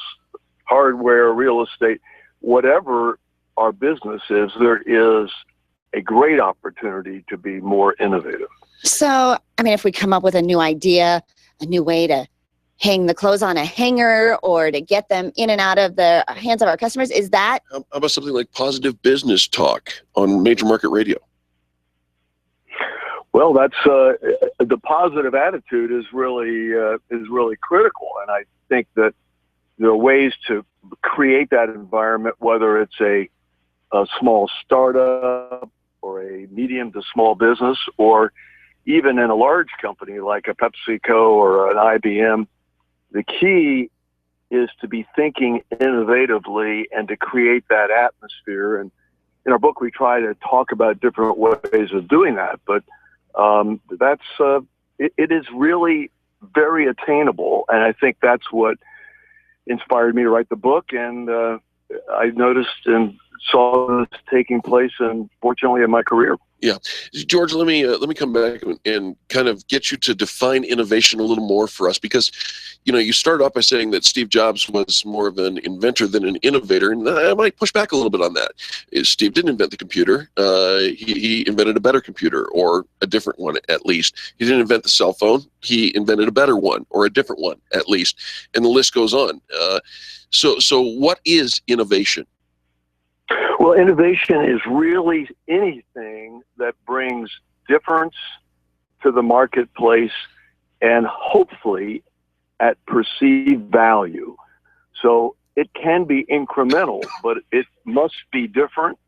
hardware, real estate, whatever our business is, there is a great opportunity to be more innovative. So, if we come up with a new idea, a new way to hang the clothes on a hanger or to get them in and out of the hands of our customers, is that? How about something like positive business talk on major market radio? Well, that's the positive attitude is really critical, and I think that there are ways to create that environment, whether it's a small startup or a medium to small business, or even in a large company like a PepsiCo or an IBM. The key is to be thinking innovatively and to create that atmosphere. And in our book, we try to talk about different ways of doing that, but it is really very attainable, and I think that's what inspired me to write the book. And I noticed and saw this taking place, and fortunately, in my career. Yeah, George, let me come back and kind of get you to define innovation a little more for us, because you started off by saying that Steve Jobs was more of an inventor than an innovator, and I might push back a little bit on that. Steve didn't invent the computer; he invented a better computer, or a different one at least. He didn't invent the cell phone; he invented a better one, or a different one at least, and the list goes on. So what is innovation? Well, innovation is really anything that brings difference to the marketplace and hopefully at perceived value. So it can be incremental, but it must be different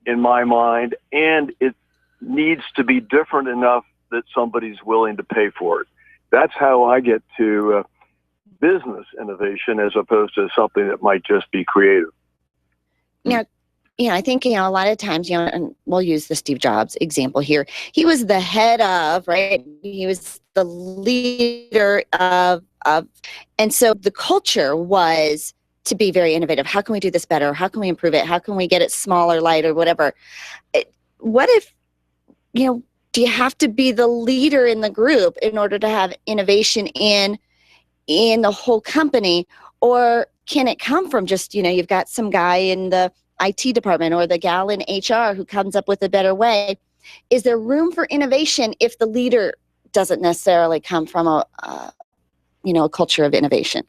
in my mind, and it needs to be different enough that somebody's willing to pay for it. That's how I get to business innovation as opposed to something that might just be creative. Now, I think, a lot of times, and we'll use the Steve Jobs example here. He was the head of, right? He was the leader of, and so the culture was to be very innovative. How can we do this better? How can we improve it? How can we get it smaller, lighter, whatever? What if, do you have to be the leader in the group in order to have innovation in the whole company? Or can it come from just, you've got some guy in the IT department or the gal in HR who comes up with a better way? Is there room for innovation if the leader doesn't necessarily come from a culture of innovation?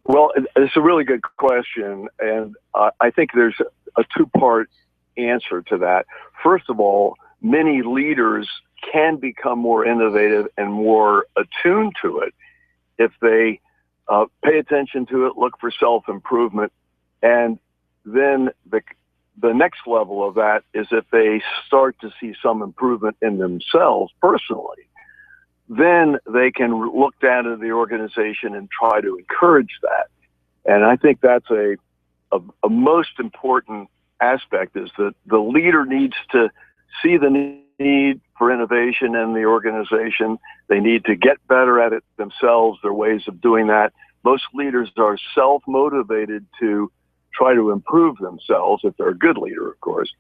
Well, it's a really good question, and I think there's a two-part answer to that. First of all, many leaders can become more innovative and more attuned to it if they pay attention to it, look for self-improvement, and then the next level of that is if they start to see some improvement in themselves personally, then they can look down at the organization and try to encourage that. And I think that's a most important aspect, is that the leader needs to see the need for innovation in the organization. They need to get better at it themselves, their ways of doing that. Most leaders are self-motivated to try to improve themselves, if they're a good leader, of course.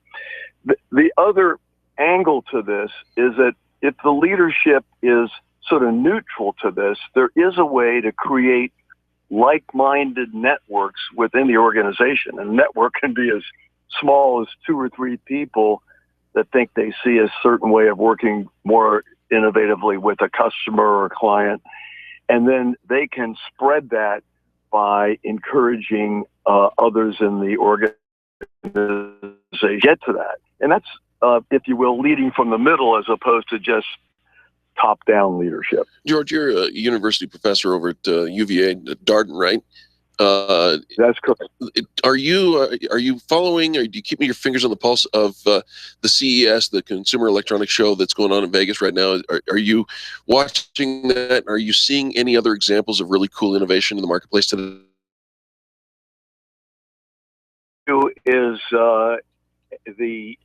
The other angle to this is that if the leadership is sort of neutral to this, there is a way to create like-minded networks within the organization. And a network can be as small as 2 or 3 people that think they see a certain way of working more innovatively with a customer or a client. And then they can spread that by encouraging others in the organization get to that. And that's, if you will, leading from the middle as opposed to just top-down leadership. George, you're a university professor over at UVA, Darden, right? That's correct. Are you following, or do you keep your fingers on the pulse of the CES, the Consumer Electronics Show that's going on in Vegas right now? Are you watching that? Are you seeing any other examples of really cool innovation in the marketplace today? Is the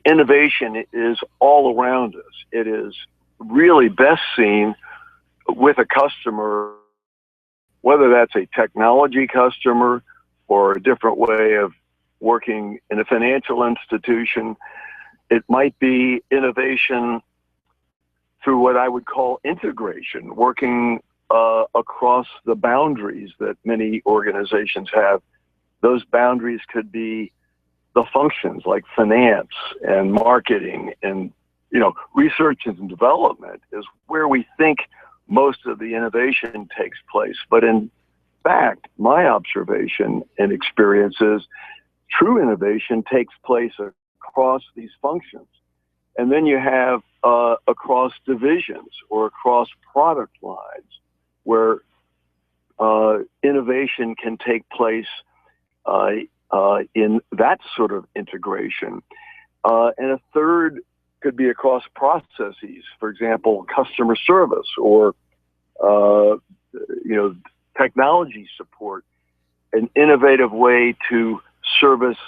innovation is all around us. It is really best seen with a customer, whether that's a technology customer or a different way of working in a financial institution. It might be innovation through what I would call integration, working across the boundaries that many organizations have. Those boundaries could be the functions like finance and marketing, and research and development is where we think most of the innovation takes place. But in fact, my observation and experience is true innovation takes place across these functions. And then you have across divisions or across product lines where innovation can take place in that sort of integration. And a third could be across processes, for example, customer service or technology support, an innovative way to service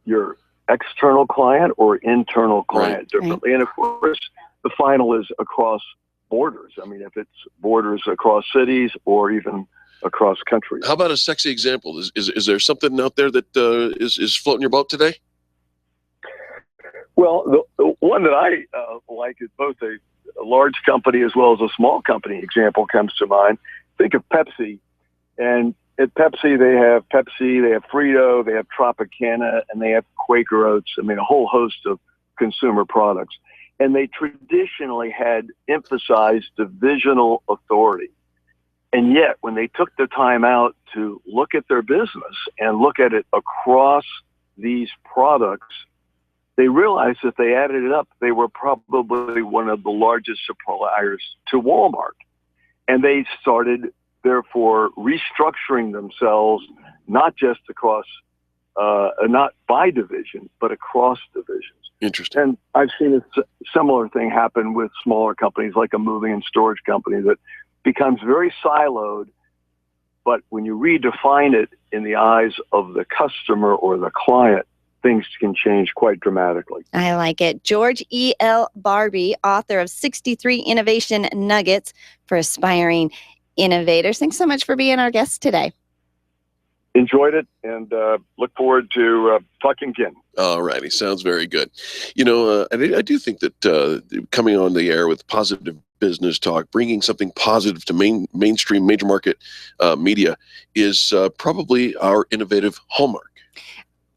your external client or internal client differently. And of course, the final is across borders. I mean, if it's borders across cities or even across countries. How about a sexy example? Is there something out there that is floating your boat today? Well, the one that I like is both a large company as well as a small company example comes to mind. Think of Pepsi. And at Pepsi, they have Frito, they have Tropicana, and they have Quaker Oats. I mean, a whole host of consumer products. And they traditionally had emphasized divisional authority. And yet, when they took the time out to look at their business and look at it across these products, they realized that they added it up, they were probably one of the largest suppliers to Walmart. And they started, therefore, restructuring themselves, not just across, not by division, but across divisions. Interesting. And I've seen a similar thing happen with smaller companies like a moving and storage company that becomes very siloed, but when you redefine it in the eyes of the customer or the client, things can change quite dramatically. I like it. George E.L. Barbie, author of 63 Innovation Nuggets for Aspiring Innovators. Thanks so much for being our guest today. Enjoyed it and look forward to talking again. All righty. Sounds very good. I do think that coming on the air with positive business talk, bringing something positive to mainstream major market media is probably our innovative hallmark.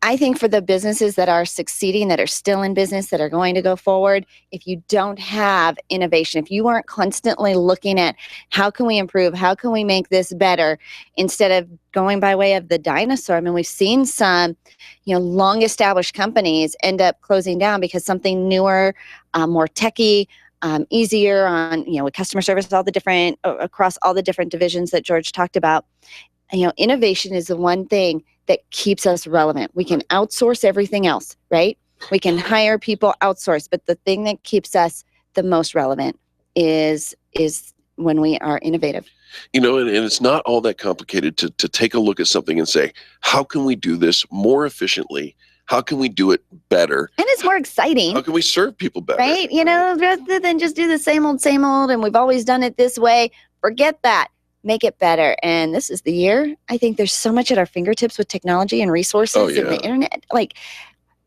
I think for the businesses that are succeeding, that are still in business, that are going to go forward, if you don't have innovation, if you aren't constantly looking at how can we improve, how can we make this better, instead of going by way of the dinosaur. I mean, we've seen some, long established companies end up closing down because something newer, more techy, easier on, with customer service, all the different, across all the different divisions that George talked about. Innovation is the one thing that keeps us relevant. We can outsource everything else, right? We can hire people, outsource, but the thing that keeps us the most relevant is when we are innovative. And it's not all that complicated to take a look at something and say, how can we do this more efficiently? How can we do it better? And it's more exciting. How can we serve people better? Right? Rather than just do the same old, and we've always done it this way, forget that. Make it better. And this is the year. I think there's so much at our fingertips with technology and resources and the internet. Like,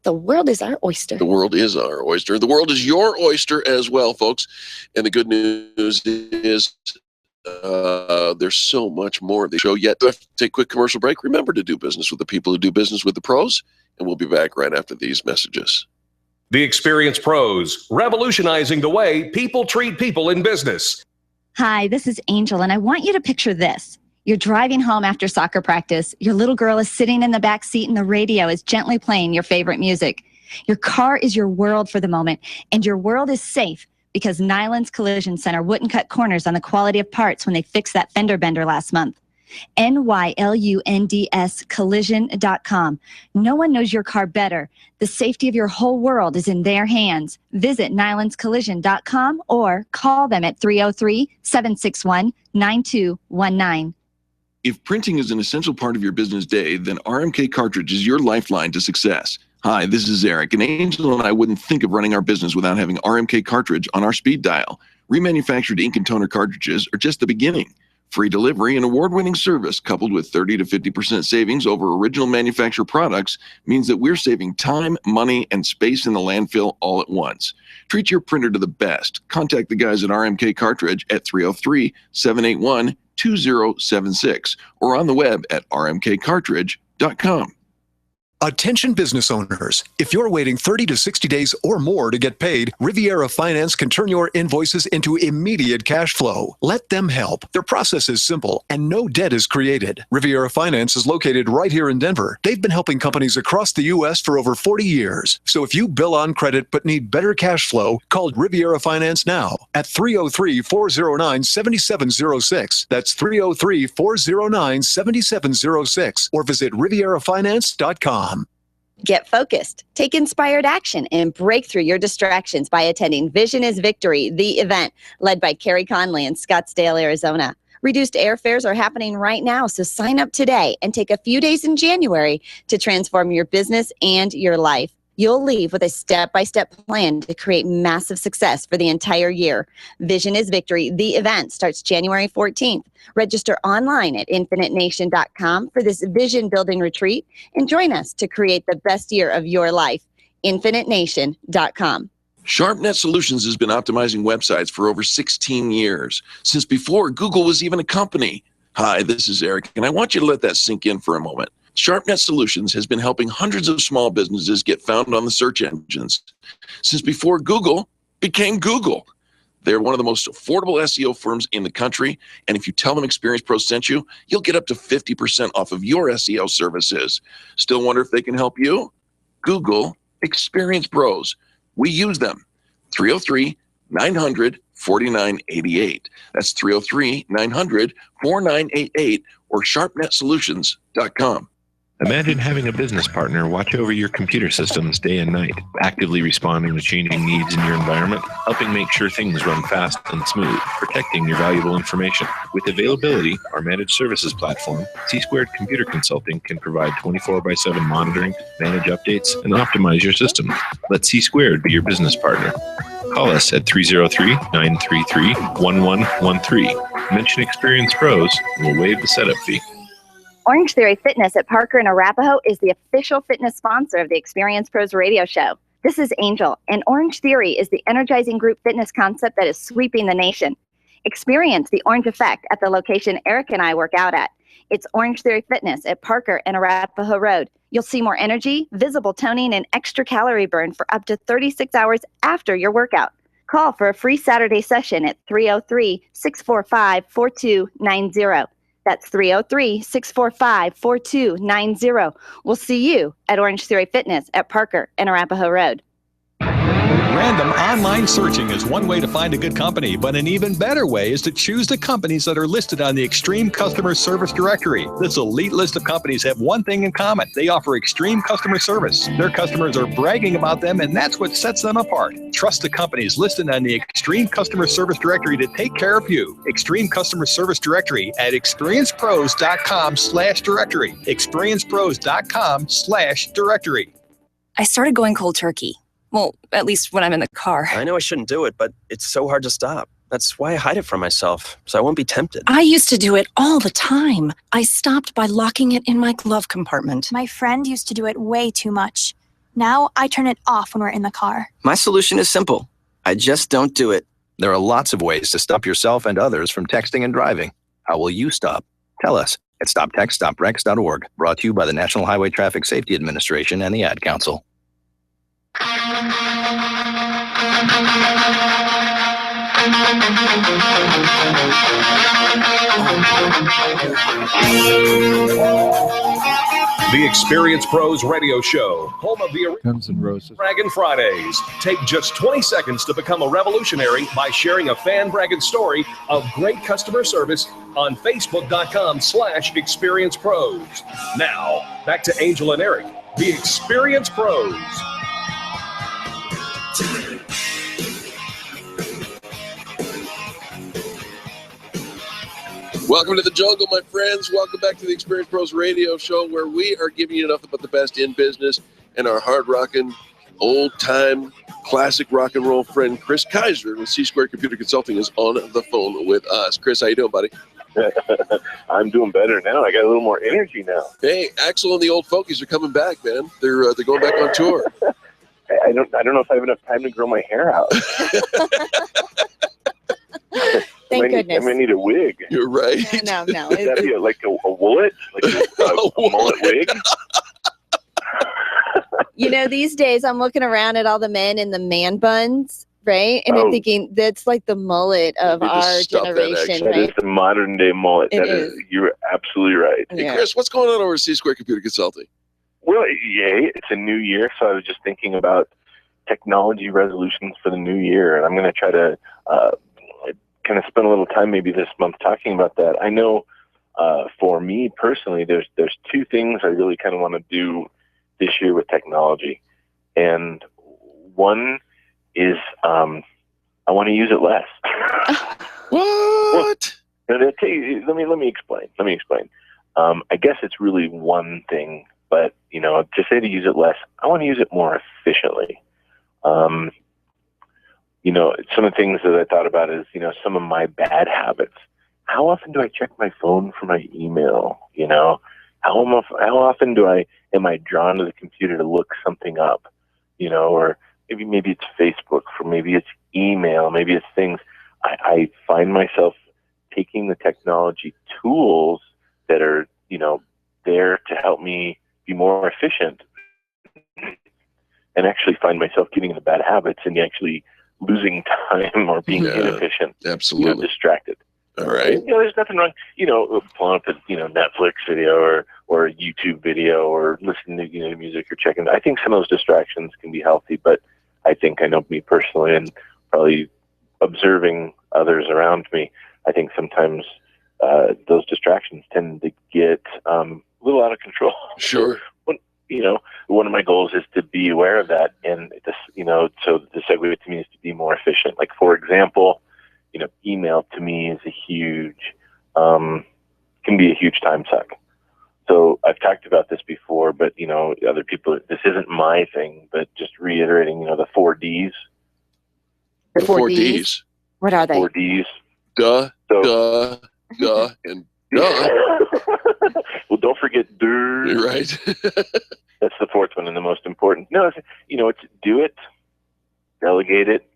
the world is our oyster. The world is our oyster. The world is your oyster as well, folks. And the good news is there's so much more of the show yet. Take a quick commercial break. Remember to do business with the people who do business with the pros. And we'll be back right after these messages. The Experience Pros, revolutionizing the way people treat people in business. Hi, this is Angel, and I want you to picture this. You're driving home after soccer practice. Your little girl is sitting in the back seat, and the radio is gently playing your favorite music. Your car is your world for the moment, and your world is safe because Nyland's Collision Center wouldn't cut corners on the quality of parts when they fixed that fender bender last month. NYLUNDS collision.com. No one knows your car better. The safety of your whole world is in their hands. Visit nylandscollision.com or call them at 303-761-9219. If printing is an essential part of your business day, then RMK Cartridge is your lifeline to success. Hi, this is Eric, and Angel and I wouldn't think of running our business without having RMK Cartridge on our speed dial. Remanufactured ink and toner cartridges are just the beginning. Free delivery and award-winning service coupled with 30 to 50% savings over original manufacturer products means that we're saving time, money, and space in the landfill all at once. Treat your printer to the best. Contact the guys at RMK Cartridge at 303-781-2076 or on the web at rmkcartridge.com. Attention business owners. If you're waiting 30 to 60 days or more to get paid, Riviera Finance can turn your invoices into immediate cash flow. Let them help. Their process is simple and no debt is created. Riviera Finance is located right here in Denver. They've been helping companies across the U.S. for over 40 years. So if you bill on credit but need better cash flow, call Riviera Finance now at 303-409-7706. That's 303-409-7706 or visit rivierafinance.com. Get focused, take inspired action, and break through your distractions by attending Vision is Victory, the event led by Carrie Conley in Scottsdale, Arizona. Reduced airfares are happening right now, so sign up today and take a few days in January to transform your business and your life. You'll leave with a step-by-step plan to create massive success for the entire year. Vision is Victory. The event starts January 14th. Register online at infinitenation.com for this vision building retreat and join us to create the best year of your life. infinitenation.com. SharpNet Solutions has been optimizing websites for over 16 years, since before Google was even a company. Hi, this is Eric, and I want you to let that sink in for a moment. SharpNet Solutions has been helping hundreds of small businesses get found on the search engines since before Google became Google. They're one of the most affordable SEO firms in the country, and if you tell them Experience Pros sent you, you'll get up to 50% off of your SEO services. Still wonder if they can help you? Google Experience Pros. We use them. 303-900-4988. That's 303-900-4988 or sharpnetsolutions.com. Imagine having a business partner watch over your computer systems day and night, actively responding to changing needs in your environment, helping make sure things run fast and smooth, protecting your valuable information. With availability, our managed services platform, C-Squared Computer Consulting can provide 24/7 monitoring, manage updates, and optimize your system. Let C-Squared be your business partner. Call us at 303-933-1113. Mention Experience Pros, and we'll waive the setup fee. Orange Theory Fitness at Parker and Arapahoe is the official fitness sponsor of the Experience Pros radio show. This is Angel, and Orange Theory is the energizing group fitness concept that is sweeping the nation. Experience the orange effect at the location Eric and I work out at. It's Orange Theory Fitness at Parker and Arapahoe Road. You'll see more energy, visible toning, and extra calorie burn for up to 36 hours after your workout. Call for a free Saturday session at 303-645-4290. That's 303-645-4290. We'll see you at Orange Theory Fitness at Parker and Arapahoe Road. Random online searching is one way to find a good company, but an even better way is to choose the companies that are listed on the Extreme Customer Service Directory. This elite list of companies have one thing in common. They offer extreme customer service. Their customers are bragging about them, and that's what sets them apart. Trust the companies listed on the Extreme Customer Service Directory to take care of you. Extreme Customer Service Directory at experiencepros.com/directory. experiencepros.com/directory. I started going cold turkey. Well, at least when I'm in the car. I know I shouldn't do it, but it's so hard to stop. That's why I hide it from myself, so I won't be tempted. I used to do it all the time. I stopped by locking it in my glove compartment. My friend used to do it way too much. Now I turn it off when we're in the car. My solution is simple. I just don't do it. There are lots of ways to stop yourself and others from texting and driving. How will you stop? Tell us at stoptextstoprex.org. Brought to you by the National Highway Traffic Safety Administration and the Ad Council. The Experience Pros Radio Show, home of the Guns N' Roses. Bragging Fridays. Take just 20 seconds to become a revolutionary by sharing a fan bragging story of great customer service on Facebook.com/Experience Pros. Now, back to Angel and Eric, the Experience Pros. Welcome to the jungle, my friends. Welcome back to the Experience Pros Radio Show, where we are giving you nothing but the best in business. And our hard-rocking, old-time, classic rock and roll friend, Chris Kaiser with C-Square Computer Consulting, is on the phone with us. Chris, how you doing, buddy? I'm doing better now. I got a little more energy now. Hey, Axel and the old folkies are coming back, man. They're going back on tour. I don't know if I have enough time to grow my hair out. Thank I goodness. might need a wig. You're right. No. Would that be like a woolet? Like a mullet wig? These days I'm looking around at all the men in the man buns, right? And I'm thinking that's like the mullet of our generation, That right? is the modern day mullet. It That is. You're absolutely right. Hey, Chris, what's going on over at C-Square Computer Consulting? Well, yay, it's a new year, so I was just thinking about technology resolutions for the new year, and I'm going to try to kind of spend a little time maybe this month talking about that. I know for me personally, there's two things I really kind of want to do this year with technology, and one is I want to use it less. What? Well, let me explain. I guess it's really one thing, but to say to use it less, I want to use it more efficiently. Some of the things that I thought about is, some of my bad habits. How often do I check my phone for my email? How often am I drawn to the computer to look something up? Or maybe it's Facebook, or maybe it's email, maybe it's things. I find myself taking the technology tools that are, there to help me be more efficient, and actually find myself getting into bad habits and actually losing time or being inefficient. Absolutely. Distracted. All right. There's nothing wrong, pulling up a, Netflix video or a YouTube video or listening to, music or checking. I think some of those distractions can be healthy, but I know me personally and probably observing others around me, I think sometimes those distractions tend to get a little out of control. Sure. One of my goals is to be aware of that, and this, so the segue to me is to be more efficient. Like, for example, email to me is a huge, can be a huge time suck. So I've talked about this before, but other people, this isn't my thing, but just reiterating, the 4 Ds. The 4 Ds. What are they? 4 Ds. Duh, duh, and duh. Well, don't forget duh. You're right. That's the fourth one and the most important. No, it's do it, delegate it,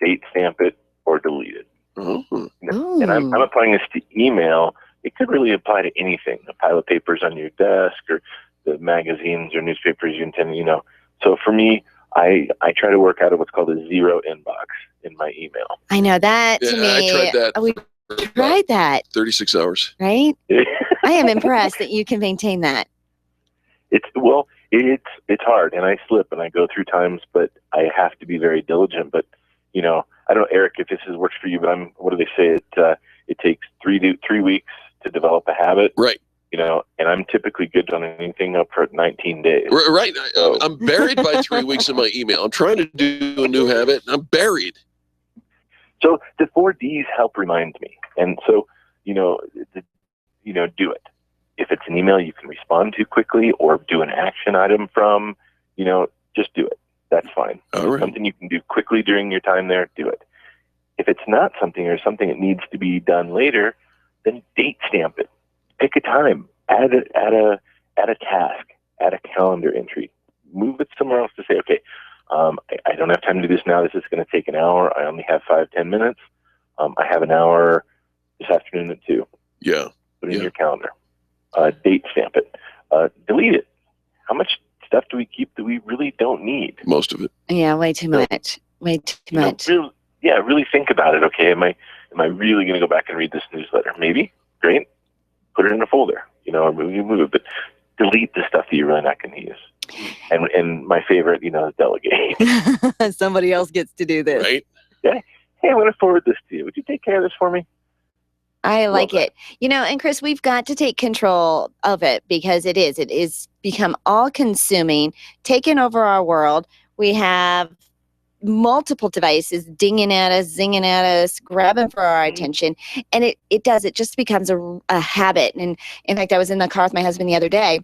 date stamp it, or delete it. Mm-hmm. And I'm applying this to email. It could really apply to anything, a pile of papers on your desk or the magazines or newspapers you intend, So for me, I try to work out of what's called a zero inbox in my email. I know that to me. I tried that. We tried that. 36 hours. Right? I am impressed that you can maintain that. It's hard, and I slip and I go through times, but I have to be very diligent. But I don't know, Eric, if this works for you, but what do they say? It takes 3 weeks to develop a habit, right? And I'm typically good on anything up for 19 days. Right. I'm buried by 3 weeks in my email. I'm trying to do a new habit, and I'm buried. So the 4 Ds help remind me, and so do it. If it's an email you can respond to quickly or do an action item from, just do it. That's fine. All right. Something you can do quickly during your time there, do it. If it's not something or something that needs to be done later, then date stamp it. Pick a time. Add a task. Add a calendar entry. Move it somewhere else to say, okay, I don't have time to do this now. This is going to take an hour. I only have 5-10 minutes. I have an hour this afternoon at 2. Yeah. Put it in your calendar. Date stamp it. Delete it. How much stuff do we keep that we really don't need? Most of it. Yeah, way too much. Way too much. Really think about it. Okay, am I really going to go back and read this newsletter? Maybe. Great. Put it in a folder. Or move it. But delete the stuff that you're really not going to use. And my favorite, is delegate. Somebody else gets to do this. Right. Yeah. Hey, I'm going to forward this to you. Would you take care of this for me? I like it. And Chris, we've got to take control of it because it is become all consuming, taking over our world. We have multiple devices dinging at us, zinging at us, grabbing for our attention. And it just becomes a habit. And in fact, I was in the car with my husband the other day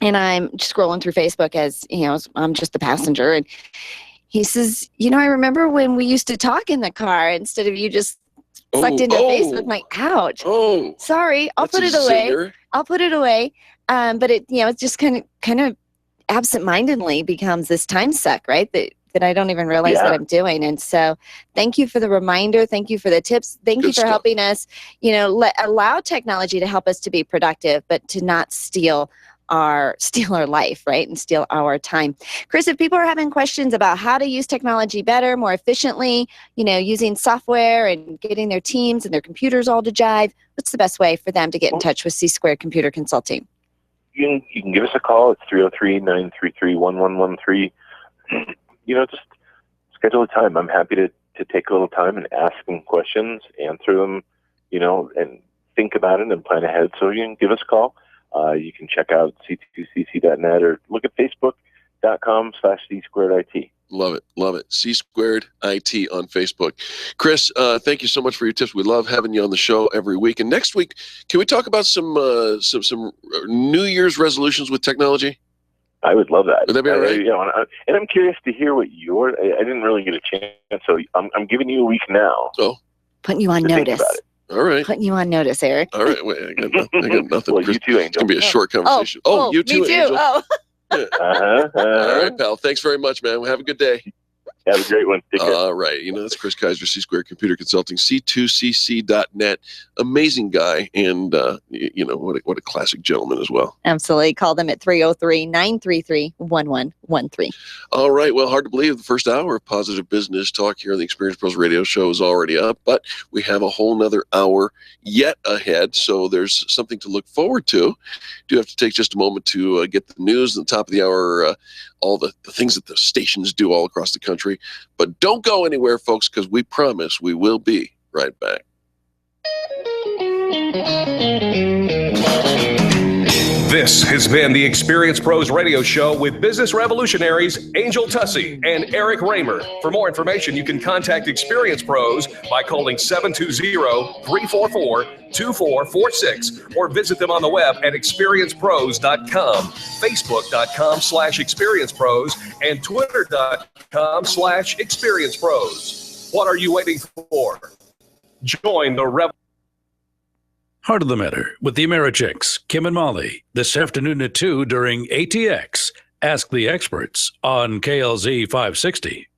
and I'm scrolling through Facebook as, I'm just the passenger. And he says, I remember when we used to talk in the car instead of you just sucked into Facebook. I'm like, ouch. Oh, sorry. I'll put it away. I'll put it away. But it, it's just kind of absentmindedly becomes this time suck, right? That I don't even realize that I'm doing. And so thank you for the reminder. Thank you for the tips. Thank you for helping us, allow technology to help us to be productive, but to not steal our life, right? And steal our time. Chris, if people are having questions about how to use technology better, more efficiently, using software and getting their teams and their computers all to jive, what's the best way for them to get in touch with C-Squared Computer Consulting? You can give us a call. It's 303-933-1113. Just schedule a time. I'm happy to take a little time and ask them questions, answer them, and think about it and plan ahead. So you can give us a call. You can check out c2cc.net or look at facebook.com/C2IT. Love it. Love it. C2IT on Facebook. Chris, thank you so much for your tips. We love having you on the show every week. And next week, can we talk about some New Year's resolutions with technology? I would love that. Would that be all right? And I'm curious to hear what I didn't really get a chance, so I'm giving you a week now. Oh. Putting you on notice. All right. Putting you on notice, Eric. All right. Wait, I got nothing. Well, you too, Angel. It's going to be a short conversation. You too, me too. Angel. Oh. All right, pal. Thanks very much, man. Have a good day. Have a great one. Take care. All right. That's Chris Kaiser, C-Squared Computer Consulting, c2cc.net. Amazing guy. And, what a classic gentleman as well. Absolutely. Call them at 303-933-1113. All right. Well, hard to believe the first hour of Positive Business Talk here on the Experience Pros Radio Show is already up, but we have a whole nother hour yet ahead. So there's something to look forward to. Do have to take just a moment to get the news at the top of the hour, all the things that the stations do all across the country. But don't go anywhere, folks, because we promise we will be right back. This has been the Experience Pros Radio Show with business revolutionaries Angel Tussey and Eric Raymer. For more information, you can contact Experience Pros by calling 720-344-2446 or visit them on the web at experiencepros.com, facebook.com/experiencepros, and twitter.com/experiencepros. What are you waiting for? Join the revolution. Heart of the Matter with the Americhicks, Kim and Molly, this afternoon at 2 during ATX. Ask the experts on KLZ 560.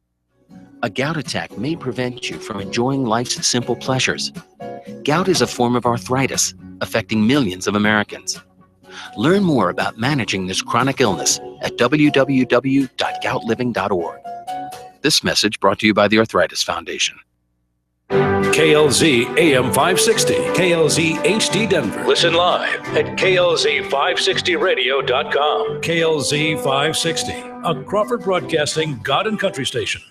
A gout attack may prevent you from enjoying life's simple pleasures. Gout is a form of arthritis affecting millions of Americans. Learn more about managing this chronic illness at www.goutliving.org. This message brought to you by the Arthritis Foundation. KLZ AM 560, KLZ HD Denver. Listen live at KLZ560radio.com. KLZ 560, a Crawford Broadcasting God and Country station.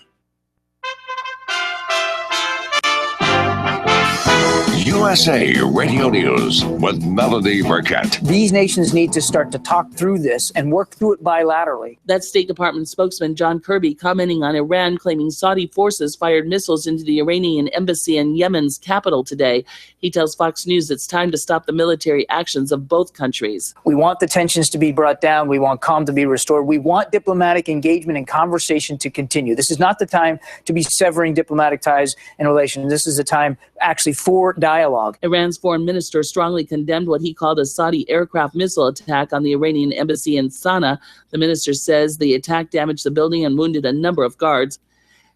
USA Radio News with Melody Burkett. These nations need to start to talk through this and work through it bilaterally. That's State Department spokesman John Kirby commenting on Iran claiming Saudi forces fired missiles into the Iranian embassy in Yemen's capital today. He tells Fox News it's time to stop the military actions of both countries. We want the tensions to be brought down. We want calm to be restored. We want diplomatic engagement and conversation to continue. This is not the time to be severing diplomatic ties and relations. This is a time actually for dialogue. Iran's foreign minister strongly condemned what he called a Saudi aircraft missile attack on the Iranian embassy in Sana'a. The minister says the attack damaged the building and wounded a number of guards.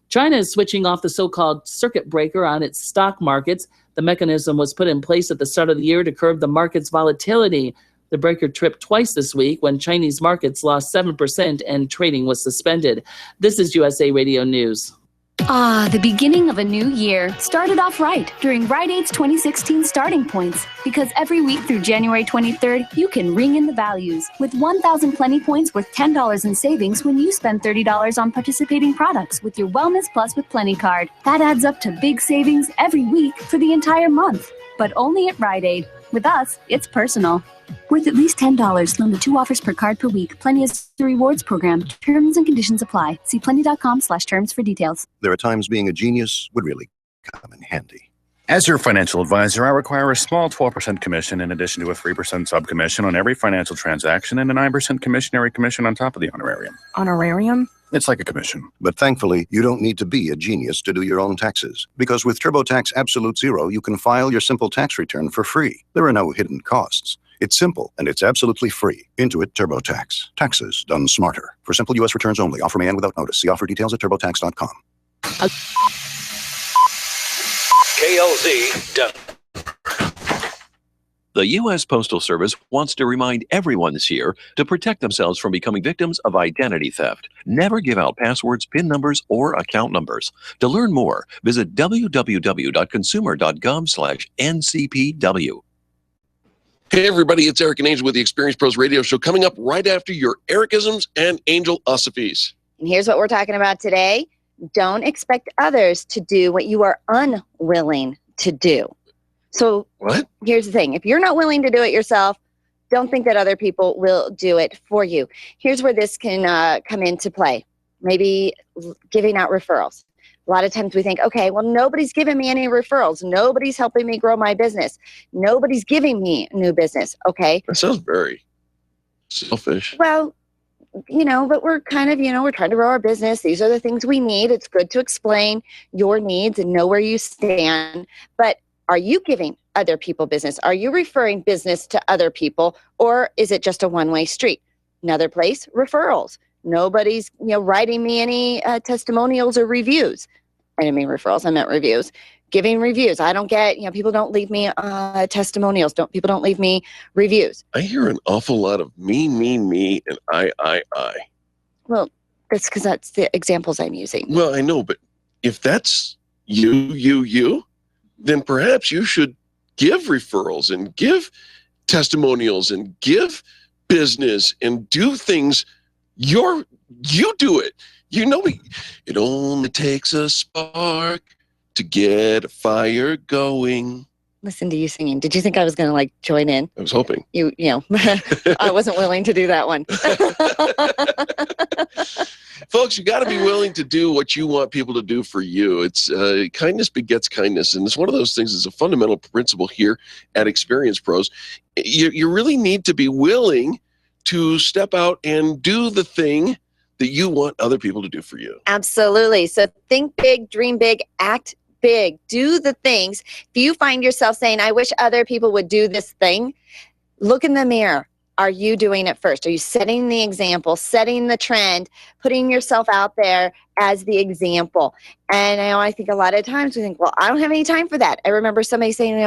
China is switching off the so-called circuit breaker on its stock markets. The mechanism was put in place at the start of the year to curb the market's volatility. The breaker tripped twice this week when Chinese markets lost 7% and trading was suspended. This is USA Radio News. Ah, the beginning of a new year started off right during Rite Aid's 2016 Starting Points. Because every week through January 23rd, you can ring in the values with 1,000 Plenty Points worth $10 in savings when you spend $30 on participating products with your Wellness Plus with Plenty card. That adds up to big savings every week for the entire month. But only at Rite Aid. With us, it's personal. Worth at least $10. Limited 2 offers per card per week. Plenty is the rewards program. Terms and conditions apply. See plenty.com/terms for details. There are times being a genius would really come in handy. As your financial advisor, I require a small 12% commission in addition to a 3% subcommission on every financial transaction and a 9% commissionary commission on top of the honorarium. Honorarium? It's like a commission. But thankfully, you don't need to be a genius to do your own taxes. Because with TurboTax Absolute Zero, you can file your simple tax return for free. There are no hidden costs. It's simple, and it's absolutely free. Intuit TurboTax. Taxes done smarter. For simple U.S. returns only. Offer may end without notice. See offer details at turbotax.com. KLZ. The U.S. Postal Service wants to remind everyone this year to protect themselves from becoming victims of identity theft. Never give out passwords, PIN numbers, or account numbers. To learn more, visit www.consumer.gov/ncpw. Hey everybody, it's Eric and Angel with the Experience Pros Radio Show, coming up right after your Ericisms and Angel-osophies. And here's what we're talking about today. Don't expect others to do what you are unwilling to do. So what? Here's the thing. If you're not willing to do it yourself, don't think that other people will do it for you. Here's where this can come into play. Maybe giving out referrals. A lot of times we think, okay, well, nobody's giving me any referrals. Nobody's helping me grow my business. Nobody's giving me new business. Okay. That sounds very selfish. Well, but we're kind of, we're trying to grow our business. These are the things we need. It's good to explain your needs and know where you stand. But are you giving other people business? Are you referring business to other people? Or is it just a one-way street? Another place, referrals. Nobody's, writing me any testimonials or reviews. I didn't mean referrals. I meant reviews. Giving reviews. I don't get, people don't leave me testimonials. People don't leave me reviews. I hear an awful lot of me, and I. Well, that's because that's the examples I'm using. Well, I know, but if that's you, then perhaps you should give referrals and give testimonials and give business and do things. You do it. It only takes a spark to get a fire going. Listen to you singing. Did you think I was going to join in? I was hoping. I wasn't willing to do that one. Folks, you got to be willing to do what you want people to do for you. It's kindness begets kindness. And it's one of those things. It's a fundamental principle here at Experience Pros. You really need to be willing to step out and do the thing that you want other people to do for you. Absolutely. So think big, dream big, act big, do the things. If you find yourself saying, I wish other people would do this thing, look in the mirror. Are you doing it first? Are you setting the example, setting the trend, putting yourself out there as the example? And I think a lot of times we think, well, I don't have any time for that. I remember somebody saying,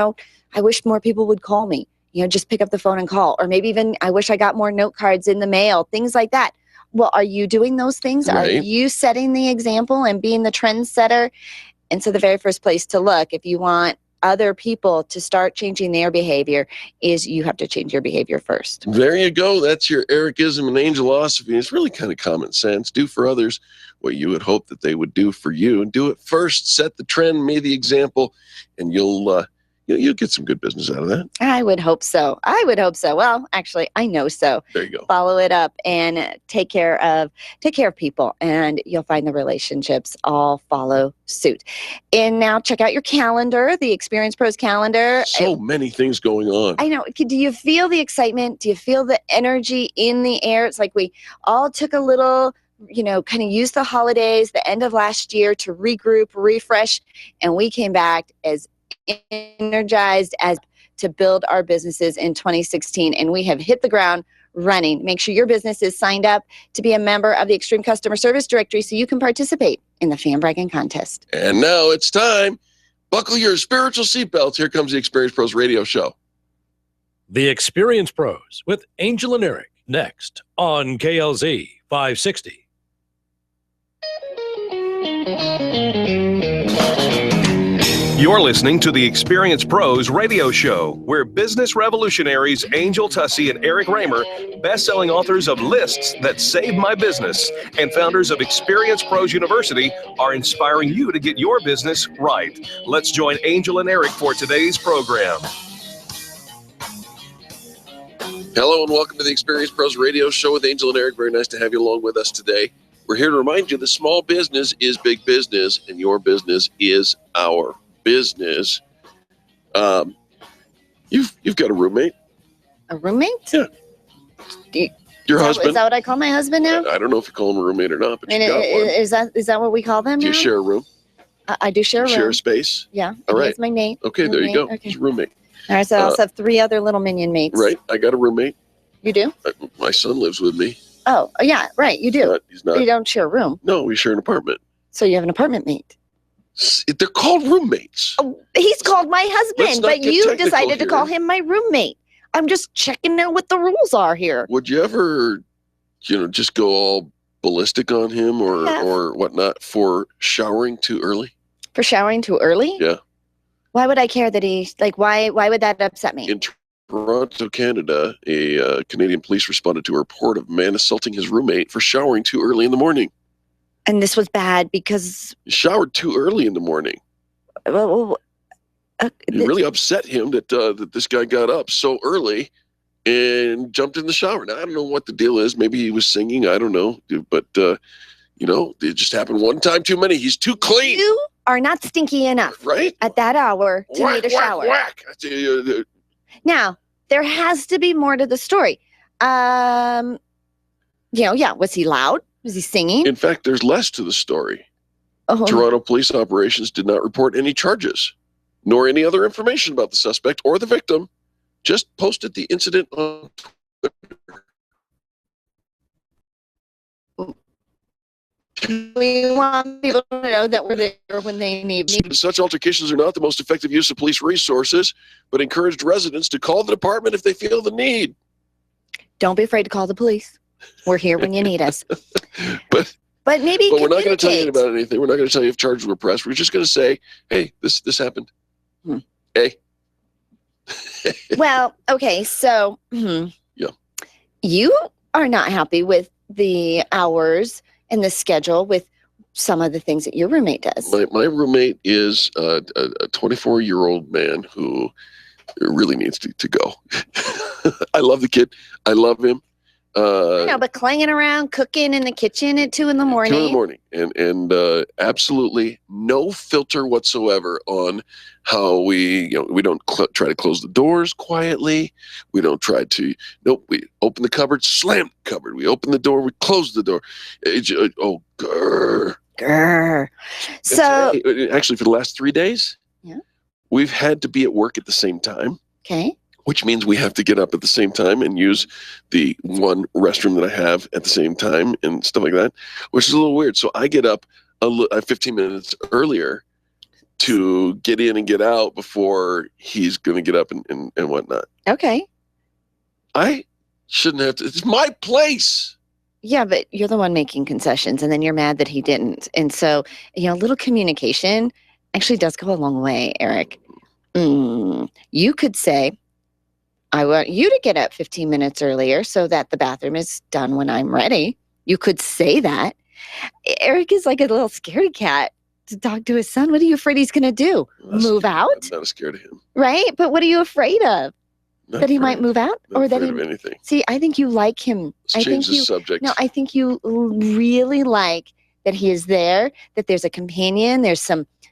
I wish more people would call me. Just pick up the phone and call. Or maybe even, I wish I got more note cards in the mail, things like that. Well, are you doing those things? Right. Are you setting the example and being the trendsetter? And so the very first place to look, if you want other people to start changing their behavior, is you have to change your behavior first. There you go. That's your Ericism and Angelosophy. It's really kind of common sense. Do for others what you would hope that they would do for you, and do it first. Set the trend, be the example, and you'll you'll get some good business out of that. I would hope so. Well, actually, I know so. There you go. Follow it up and take care of people, and you'll find the relationships all follow suit. And now check out your calendar, the Experience Pros calendar. So many things going on. I know. Do you feel the excitement? Do you feel the energy in the air? It's like we all took a little, kind of used the holidays, the end of last year to regroup, refresh, and we came back as energized as to build our businesses in 2016, and we have hit the ground running. Make sure your business is signed up to be a member of the Extreme Customer Service Directory so you can participate in the fan bragging contest. And now it's time. Buckle your spiritual seatbelts. Here comes the Experience Pros Radio Show. The Experience Pros with Angel and Eric next on KLZ 560. You're listening to the Experience Pros Radio Show, where business revolutionaries Angel Tussey and Eric Raymer, best-selling authors of Lists That Saved My Business, and founders of Experience Pros University, are inspiring you to get your business right. Let's join Angel and Eric for today's program. Hello and welcome to the Experience Pros Radio Show with Angel and Eric. Very nice to have you along with us today. We're here to remind you that small business is big business, and your business is our business. You've got a roommate. A roommate? Yeah. Your husband. Is that what I call my husband now? I don't know if you call him a roommate or not, but And you got one. is that what we call them Do now? you share a room? I do share a room. Share a space? Yeah. All right. That's my mate. Okay, there you go. Okay. He's a roommate. All right, so I also have 3 other little minion mates. Right. I got a roommate. You do? My son lives with me. Oh, yeah, right. You do. He's not. You don't share a room. No, we share an apartment. So you have an apartment mate. They're called roommates. Oh, he's called my Let's husband, not but get you technical decided to here. call him my roommate. I'm just checking out what the rules are here. Would you ever, just go all ballistic on him or whatnot for showering too early? For showering too early? Yeah. Why would I care that why would that upset me? In Toronto, Canada, a Canadian police responded to a report of a man assaulting his roommate for showering too early in the morning. And this was bad because He showered too early in the morning. It really upset him that this guy got up so early and jumped in the shower. Now, I don't know what the deal is. Maybe he was singing. I don't know. But, it just happened one time too many. He's too clean. you are not stinky enough right at that hour to Whack, need a shower. whack. Now, there has to be more to the story. Was he loud? Was he singing? In fact, there's less to the story. Oh. Toronto police operations did not report any charges, nor any other information about the suspect or the victim, just posted the incident on We want people to know that we're there when they need me. Such altercations are not the most effective use of police resources, but encouraged residents to call the department if they feel the need. Don't be afraid to call the police. We're here when you need us. But maybe we're not going to tell you communicate. about anything. We're not going to tell you if charges were pressed. We're just going to say, hey, this happened. Hey. Well, okay, so Yeah. you are not happy with the hours and the schedule with some of the things that your roommate does. My roommate is a 24-year-old man who really needs to go. I love the kid. I love him. But clanging around, cooking in the kitchen at 2 in the morning. 2 in the morning, and absolutely no filter whatsoever on how we don't try to close the doors quietly. We don't try to. Nope. We open the cupboard, slam the cupboard. We open the door, we close the door. Grr. So Actually, for the last 3 days, we've had to be at work at the same time. Okay. Which means we have to get up at the same time and use the one restroom that I have at the same time and stuff like that, which is a little weird. So I get up 15 minutes earlier to get in and get out before he's going to get up and whatnot. Okay. I shouldn't have to. It's my place. Yeah, but you're the one making concessions, and then you're mad that he didn't. And so, a little communication actually does go a long way, Eric. You could say, I want you to get up 15 minutes earlier so that the bathroom is done when I'm ready. You could say that. Eric is like a little scaredy cat to talk to his son. What are you afraid he's going to do? Move out? I'm not scared of him. Right? But what are you afraid of? Not That he afraid- might move out? not Or that afraid he. of anything. See, I think you like him. Let's I change think the subject. No, I think you really like that he is there, that there's a companion, there's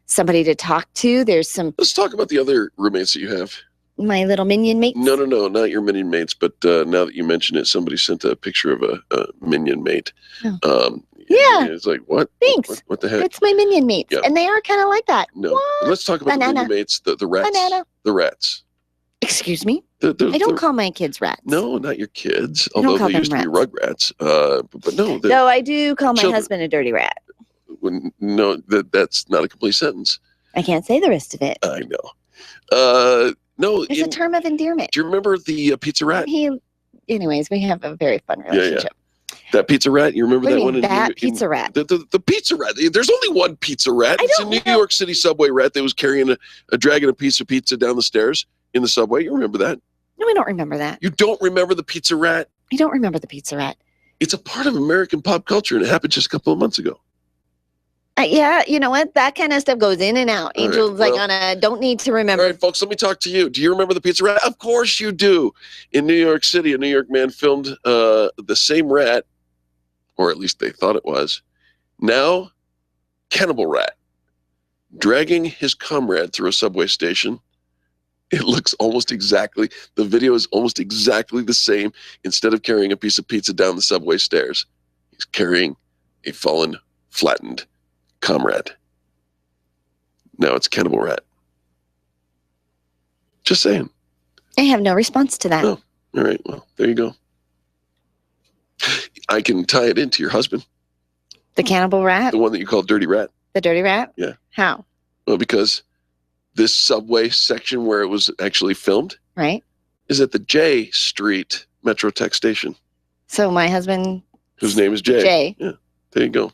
somebody to talk to, there's some Let's talk about the other roommates that you have. my little minion mates. No, not your minion mates, but now that you mention it, somebody sent a picture of a minion mate. Yeah. It's like, what? Thanks. What the heck? It's my minion mates. Yeah. And they are kind of like that. No. Let's talk about the Banana. minion mates, the rats. Banana. The rats. Excuse me? The- I don't the- call my kids rats. No, not your kids. I don't Although call they them used to be rugrats. But no. No, I do call my children. husband a dirty rat. No, that's not a complete sentence. I can't say the rest of it. I know. No. It's a term of endearment. Do you remember the pizza rat? Anyways, we have a very fun Yeah, relationship. That pizza rat. You remember What do that you one? mean, that pizza rat? The pizza rat. There's only one pizza rat. It's a New York City subway rat that was carrying dragging a piece of pizza down the stairs in the subway. You remember that? No, I don't remember that. You don't remember the pizza rat? I don't remember the pizza rat. It's a part of American pop culture, and it happened just a couple of months ago. Yeah, you know what? That kind of stuff goes in and out. All right, Angel's like well- on a don't need to remember. All right, folks, let me talk to you. Do you remember the pizza rat? Of course you do. In New York City, a New York man filmed the same rat, or at least they thought it was, now cannibal rat, dragging his comrade through a subway station. It looks almost exactly, the video is almost exactly the same. Instead of carrying a piece of pizza down the subway stairs, he's carrying a fallen, flattened comrade. Now it's cannibal rat. Just saying. I have no response to that. Oh, all right. Well, there you go. I can tie it into your husband, The cannibal rat? the one that you call Dirty Rat. The dirty rat? Yeah. How? Well, because this subway section where it was actually filmed Right? is at the J Street Metro Tech station, So my husband, whose name is Jay. Jay. Yeah. There you go.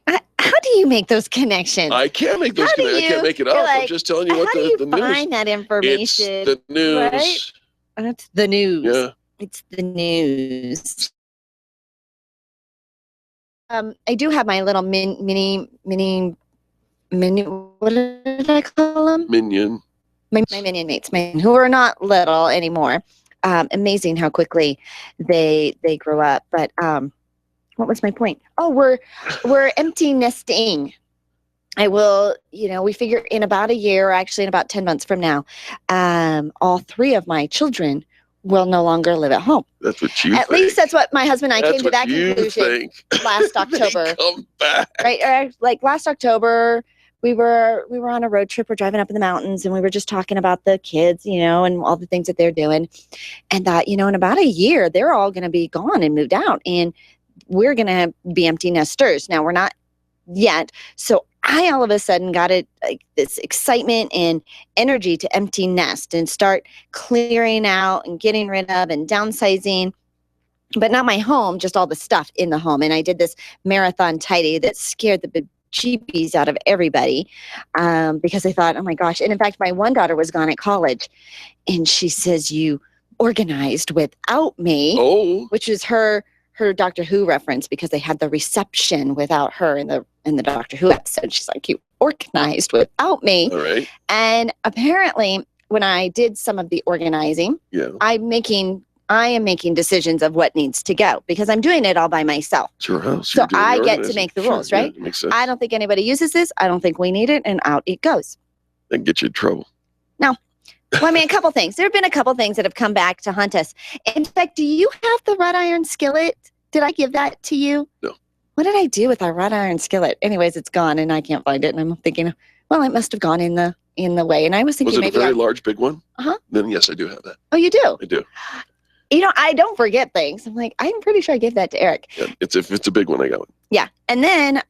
how do you make those connections? I can't make those How do connections. I can't make it you're up. I'm like, just telling you what how do the you news. find that information? It's the news. Right? And it's the news. Yeah. It's the news. I do have my little mini. What did I call them? Minion. My minion mates, who are not little anymore. Amazing how quickly they grow up. But what was my point? Oh, we're empty nesting. I will, we figure in about a year, or actually in about 10 months from now, all three of my children will no longer live at home. That's what you At think. least that's what my husband and I That's came to what that you conclusion think. last October. Come back. Right? Or, like last October, we were on a road trip. We're driving up in the mountains, and we were just talking about the kids, and all the things that they're doing. And that, in about a year, they're all going to be gone and moved out, and we're going to be empty nesters. Now, we're not yet. So I all of a sudden got this excitement and energy to empty nest and start clearing out and getting rid of and downsizing. But not my home, just all the stuff in the home. And I did this marathon tidy that scared the bejeebies out of everybody because I thought, oh my gosh. And in fact, my one daughter was gone at college, and she says, you organized without me, which is her Doctor Who reference, because they had the reception without her in the Doctor Who episode. She's like, you organized without me. All right. And apparently when I did some of the organizing, Yeah. I am making decisions of what needs to go because I'm doing it all by myself. It's your house. So You're doing I the get to organizing. make the Sure, rules, yeah, right? it makes sense. I don't think anybody uses this. I don't think we need it, and out it goes. That get you in trouble. No. Well, I mean, a couple things. There have been a couple things that have come back to haunt us. In fact, do you have the wrought iron skillet? Did I give that to you? No. What did I do with our wrought iron skillet? Anyways, it's gone, and I can't find it. And I'm thinking, well, it must have gone in the way. And I was thinking Was it a maybe very large, big one? Uh-huh. Then yes, I do have that. Oh, you do? I do. I don't forget things. I'm like, I'm pretty sure I gave that to Eric. Yeah, if it's a big one, I got one. Yeah. And then,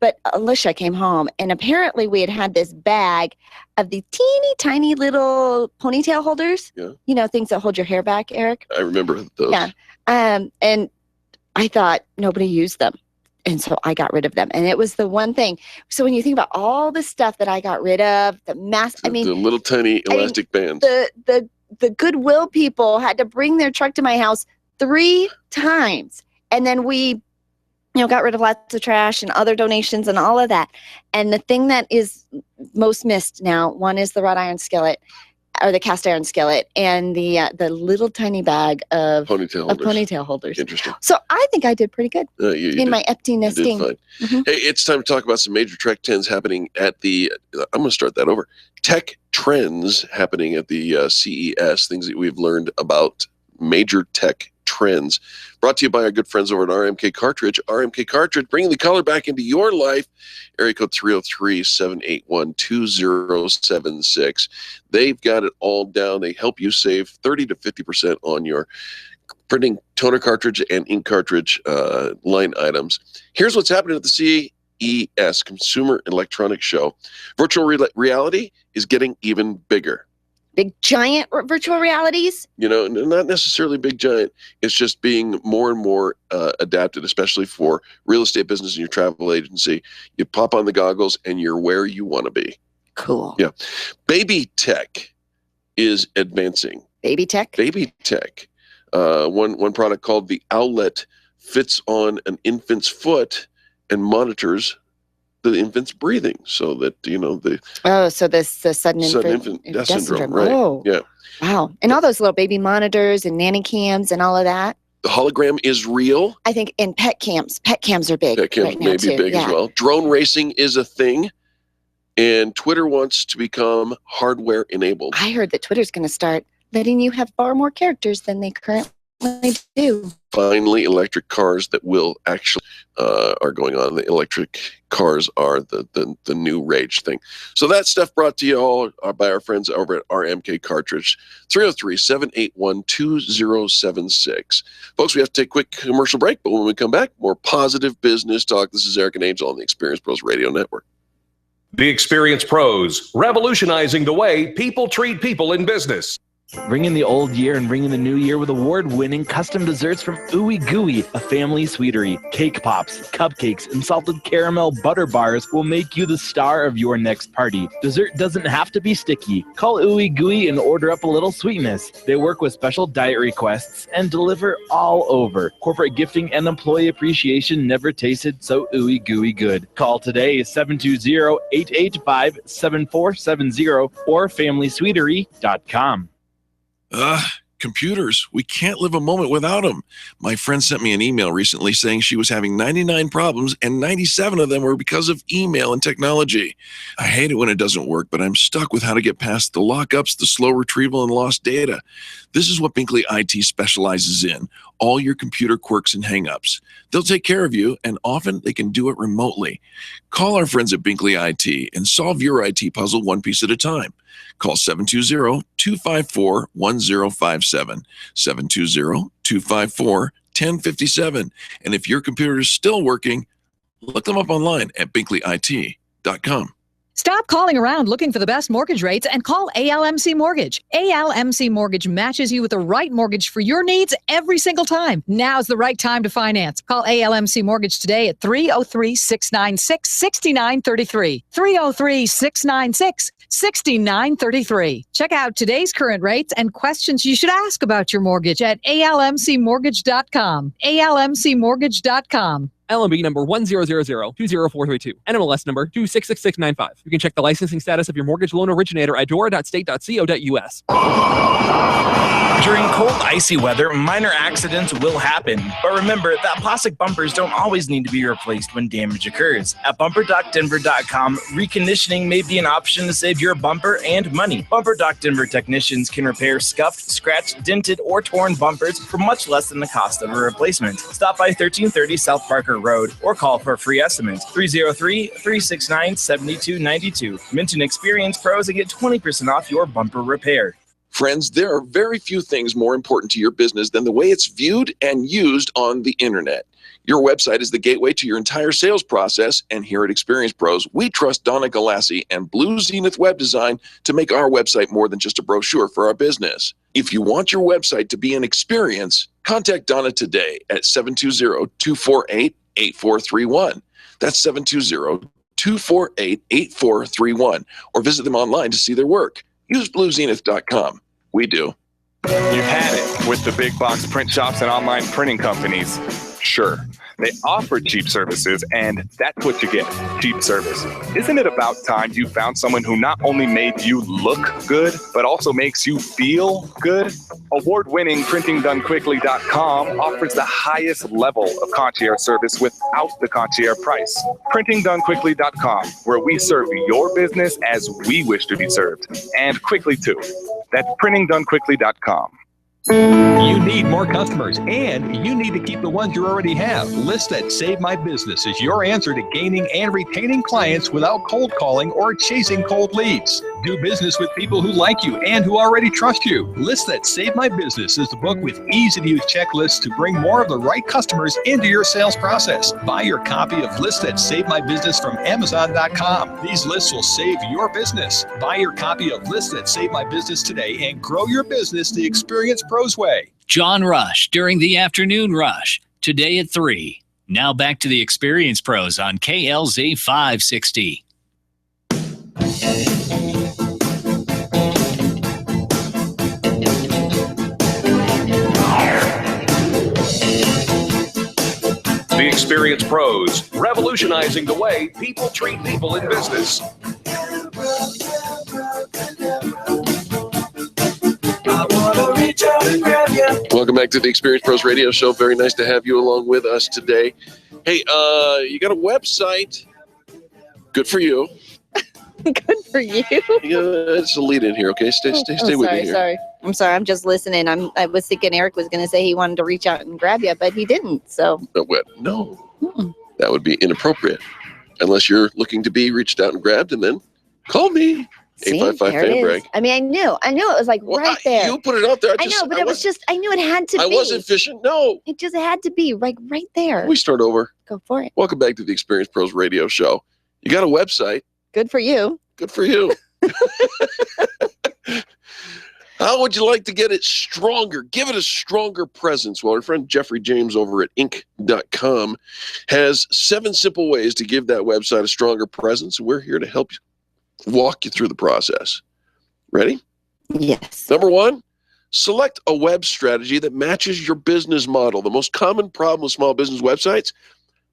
but Alicia came home, and apparently we had this bag of the teeny tiny little ponytail holders. Yeah. Things that hold your hair back, Eric. I remember those. Yeah. And I thought nobody used them. And so I got rid of them. And it was the one thing. So when you think about all the stuff that I got rid of, the little tiny elastic bands. The Goodwill people had to bring their truck to my house 3 times. And then we got rid of lots of trash and other donations and all of that. And the thing that is most missed now, one is the wrought iron skillet, or the cast iron skillet, and the little tiny bag of ponytail holders. Interesting. So I think I did pretty good in my empty You did nesting. fine. Mhm. Hey, it's time to talk about some major Tech Trends happening at the. I'm going to start that over. Tech Trends happening at the CES. Things that we've learned about major tech trends. Brought to you by our good friends over at RMK Cartridge. RMK Cartridge, bringing the color back into your life. Area code 303-781-2076. They've got it all down. They help you save 30 to 50% on your printing toner cartridge and ink cartridge line items. Here's what's happening at the CES, Consumer Electronics Show. Virtual reality is getting even bigger. Big giant virtual realities. Not necessarily big giant. It's just being more and more adapted, especially for real estate business and your travel agency. You pop on the goggles and you're where you want to be. Cool. Yeah. Baby tech is advancing. Baby tech? Baby tech. One product called the Owlet fits on an infant's foot and monitors the infant's breathing, so that the sudden infant death syndrome, right? Oh, yeah. Wow. And all those little baby monitors and nanny cams and all of that. The hologram is real. I think in pet cams are big. Pet cams right now may be too. big as well. Drone racing is a thing, and Twitter wants to become hardware enabled. I heard that Twitter's going to start letting you have far more characters than they currently do. Finally, electric cars that will actually are going on. The electric cars are the new rage thing. So that stuff brought to you all by our friends over at RMK Cartridge, 303-781-2076. Folks, we have to take a quick commercial break, but when we come back, more positive business talk. This is Eric and Angel on the Experience Pros Radio Network. The Experience Pros, revolutionizing the way people treat people in business. Bring in the old year and bring in the new year with award-winning custom desserts from Ooey Gooey, a family sweetery. Cake pops, cupcakes, and salted caramel butter bars will make you the star of your next party. Dessert doesn't have to be sticky. Call Ooey Gooey and order up a little sweetness. They work with special diet requests and deliver all over. Corporate gifting and employee appreciation never tasted so Ooey Gooey good. Call today 720-885-7470 or familysweetery.com. Computers. We can't live a moment without them. My friend sent me an email recently saying she was having 99 problems and 97 of them were because of email and technology. I hate it when it doesn't work, but I'm stuck with how to get past the lockups, the slow retrieval, and lost data. This is what Binkley IT specializes in, all your computer quirks and hangups. They'll take care of you, and often they can do it remotely. Call our friends at Binkley IT and solve your IT puzzle one piece at a time. Call 720-254-1057, 720-254-1057. And if your computer is still working, look them up online at binkleyit.com. Stop calling around looking for the best mortgage rates and call ALMC Mortgage. ALMC Mortgage matches you with the right mortgage for your needs every single time. Now's the right time to finance. Call ALMC Mortgage today at 303-696-6933. 303-696-6933. Check out today's current rates and questions you should ask about your mortgage at almcmortgage.com. almcmortgage.com. LMB number 100020432. NMLS number 266695. You can check the licensing status of your mortgage loan originator at dora.state.co.us. During cold, icy weather, minor accidents will happen. But remember that plastic bumpers don't always need to be replaced when damage occurs. At BumperDocDenver.com, reconditioning may be an option to save your bumper and money. Bumper Doc Denver technicians can repair scuffed, scratched, dented, or torn bumpers for much less than the cost of a replacement. Stop by 1330 South Parker Road or call for a free estimate. 303-369-7292. Minton Experience Pros and get 20% off your bumper repair. Friends, there are very few things more important to your business than the way it's viewed and used on the internet. Your website is the gateway to your entire sales process, and here at Experience Pros, we trust Donna Galassi and Blue Zenith Web Design to make our website more than just a brochure for our business. If you want your website to be an experience, contact Donna today at 720-248-8431. That's 720-248-8431, or visit them online to see their work. Use bluezenith.com. We do. You've had it with the big box print shops and online printing companies. Sure, They offer cheap services, and that's what you get, cheap service. Isn't it about time you found someone who not only made you look good, but also makes you feel good? Award-winning PrintingDoneQuickly.com offers the highest level of concierge service without the concierge price. PrintingDoneQuickly.com, where we serve your business as we wish to be served, and quickly too. That's PrintingDoneQuickly.com. You need more customers, and you need to keep the ones you already have. List That Save My Business is your answer to gaining and retaining clients without cold calling or chasing cold leads. Do business with people who like you and who already trust you. List That Save My Business is the book with easy-to-use checklists to bring more of the right customers into your sales process. Buy your copy of List That Save My Business from Amazon.com. These lists will save your business. Buy your copy of List That Save My Business today and grow your business the Experience Pros way. John Rush during the afternoon rush, today at 3. Now back to the Experience Pros on KLZ 560. The Experience Pros, revolutionizing the way people treat people in business. Welcome back to the Experience Pros Radio Show. Very nice to have you along with us today. Hey, you got a website. Good for you. Good for you. It's a lead in here, okay? Stay with me here. Sorry. I'm sorry. I'm just listening. I was thinking Eric was going to say he wanted to reach out and grab you, but he didn't. So No. That would be inappropriate. Unless you're looking to be reached out and grabbed, and then call me. 855 fan break. I mean, I knew it was like right there. You put it out there. I know, but I knew it had to be. I wasn't fishing. No. It just had to be like right there. We start over. Go for it. Welcome back to the Experience Pros Radio Show. You got a website. Good for you. Good for you. How would you like to get it stronger? Give it a stronger presence. Well, our friend Jeffrey James over at Inc.com has 7 simple ways to give that website a stronger presence. We're here to help you, walk you through the process. Ready? Yes. Number 1, select a web strategy that matches your business model. The most common problem with small business websites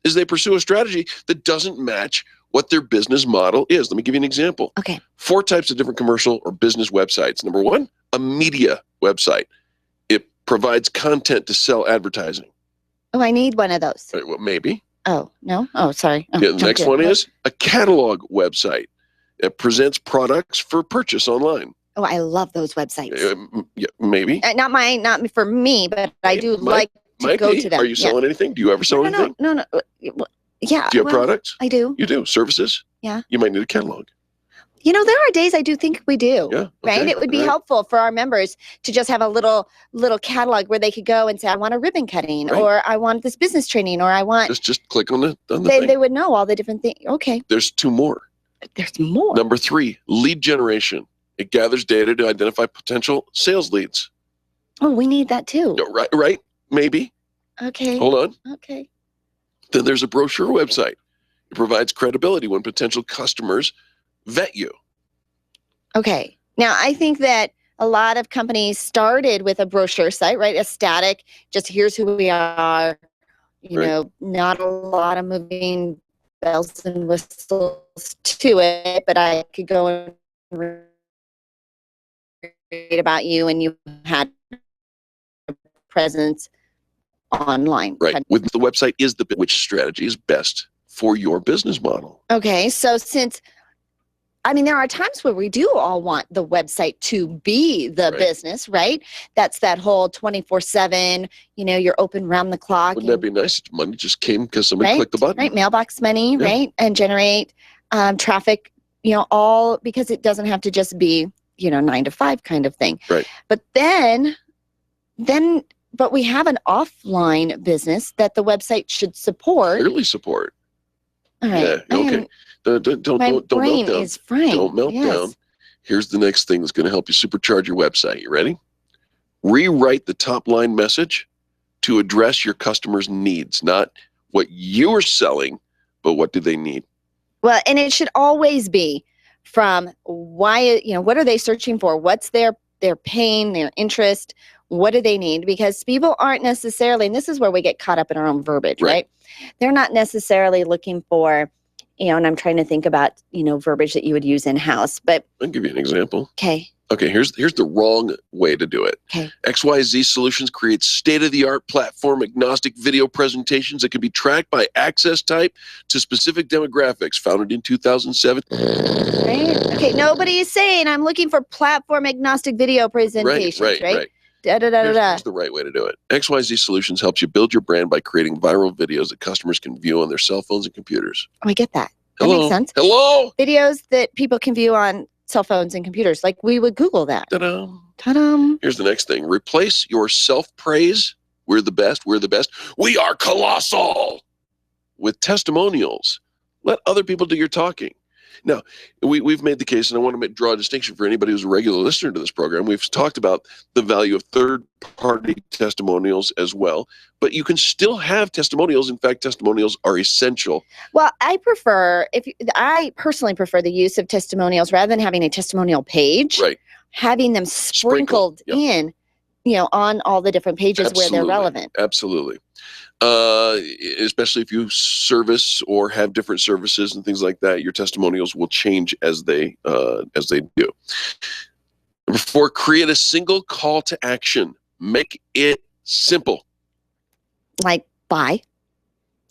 is they pursue a strategy that doesn't match what their business model is. Let me give you an example. Okay. 4 types of different commercial or business websites. Number 1, a media website. It provides content to sell advertising. Oh, I need one of those. Well, maybe. Oh, no? Oh, sorry. Oh, Yeah, the next one is a catalog website. It presents products for purchase online. Oh, I love those websites. Yeah, maybe. Not for me, but I do like to go to them. Are you selling anything? Do you ever sell anything? No. Yeah. Do you have products? I do. You do. Services? Yeah. You might need a catalog. There are days I do think we do. Yeah. Right? Okay, It would be right. helpful for our members to just have a little catalog where they could go and say, I want a ribbon cutting, Right. or I want this business training, or I want. Just click on the thing. They would know all the different things. Okay. There's 2 more. There's more. Number 3, lead generation. It gathers data to identify potential sales leads. Oh, we need that too. Right? Maybe. Okay. Hold on. Okay. Then there's a brochure website. It provides credibility when potential customers vet you. Okay. Now, I think that a lot of companies started with a brochure site, right? A static, just here's who we are, not a lot of moving bells and whistles to it, but I could go and read about you and you had a presence online. Right. With the website is which strategy is best for your business model. Okay. So there are times where we do all want the website to be the business, right? That's that whole 24/7, you're open round the clock. Wouldn't that be nice? Money just came because somebody clicked the button. Right. Mailbox money, Yeah. right? And generate traffic, all because it doesn't have to just be, 9 to 5 kind of thing. Right. But but we have an offline business that the website should support. Clearly support. All right. Yeah. Okay. Don't my melt brain down. is frying. Don't melt Yes. down. Here's the next thing that's going to help you supercharge your website. You ready? Rewrite the top line message to address your customers' needs, not what you're selling, but what do they need? Well, and it should always be from why, what are they searching for? What's their pain, their interest? What do they need? Because people aren't necessarily, and this is where we get caught up in our own verbiage, right? they're not necessarily looking for, and I'm trying to think about, verbiage that you would use in-house, but. I'll give you an example. Okay, here's the wrong way to do it. Okay. XYZ Solutions creates state-of-the-art platform-agnostic video presentations that can be tracked by access type to specific demographics, founded in 2007. Right? Okay, nobody is saying I'm looking for platform-agnostic video presentations, right? Here's the right way to do it. XYZ Solutions helps you build your brand by creating viral videos that customers can view on their cell phones and computers. Oh, I get that. That Hello? makes sense. Hello? Videos that people can view on cell phones and computers. Like we would Google that. Ta-da. Ta-da. Here's the next thing. Replace your self-praise, we're the best, we are colossal, with testimonials. Let other people do your talking. Now, we've made the case, and I want to draw a distinction for anybody who's a regular listener to this program. We've talked about the value of third-party testimonials as well, but you can still have testimonials. In fact, testimonials are essential. Well, I personally prefer the use of testimonials rather than having a testimonial page. Right. Having them sprinkled in, on all the different pages where they're relevant. Absolutely. Especially if you service or have different services and things like that, your testimonials will change as they do. Number 4, create a single call to action. Make it simple. Like buy.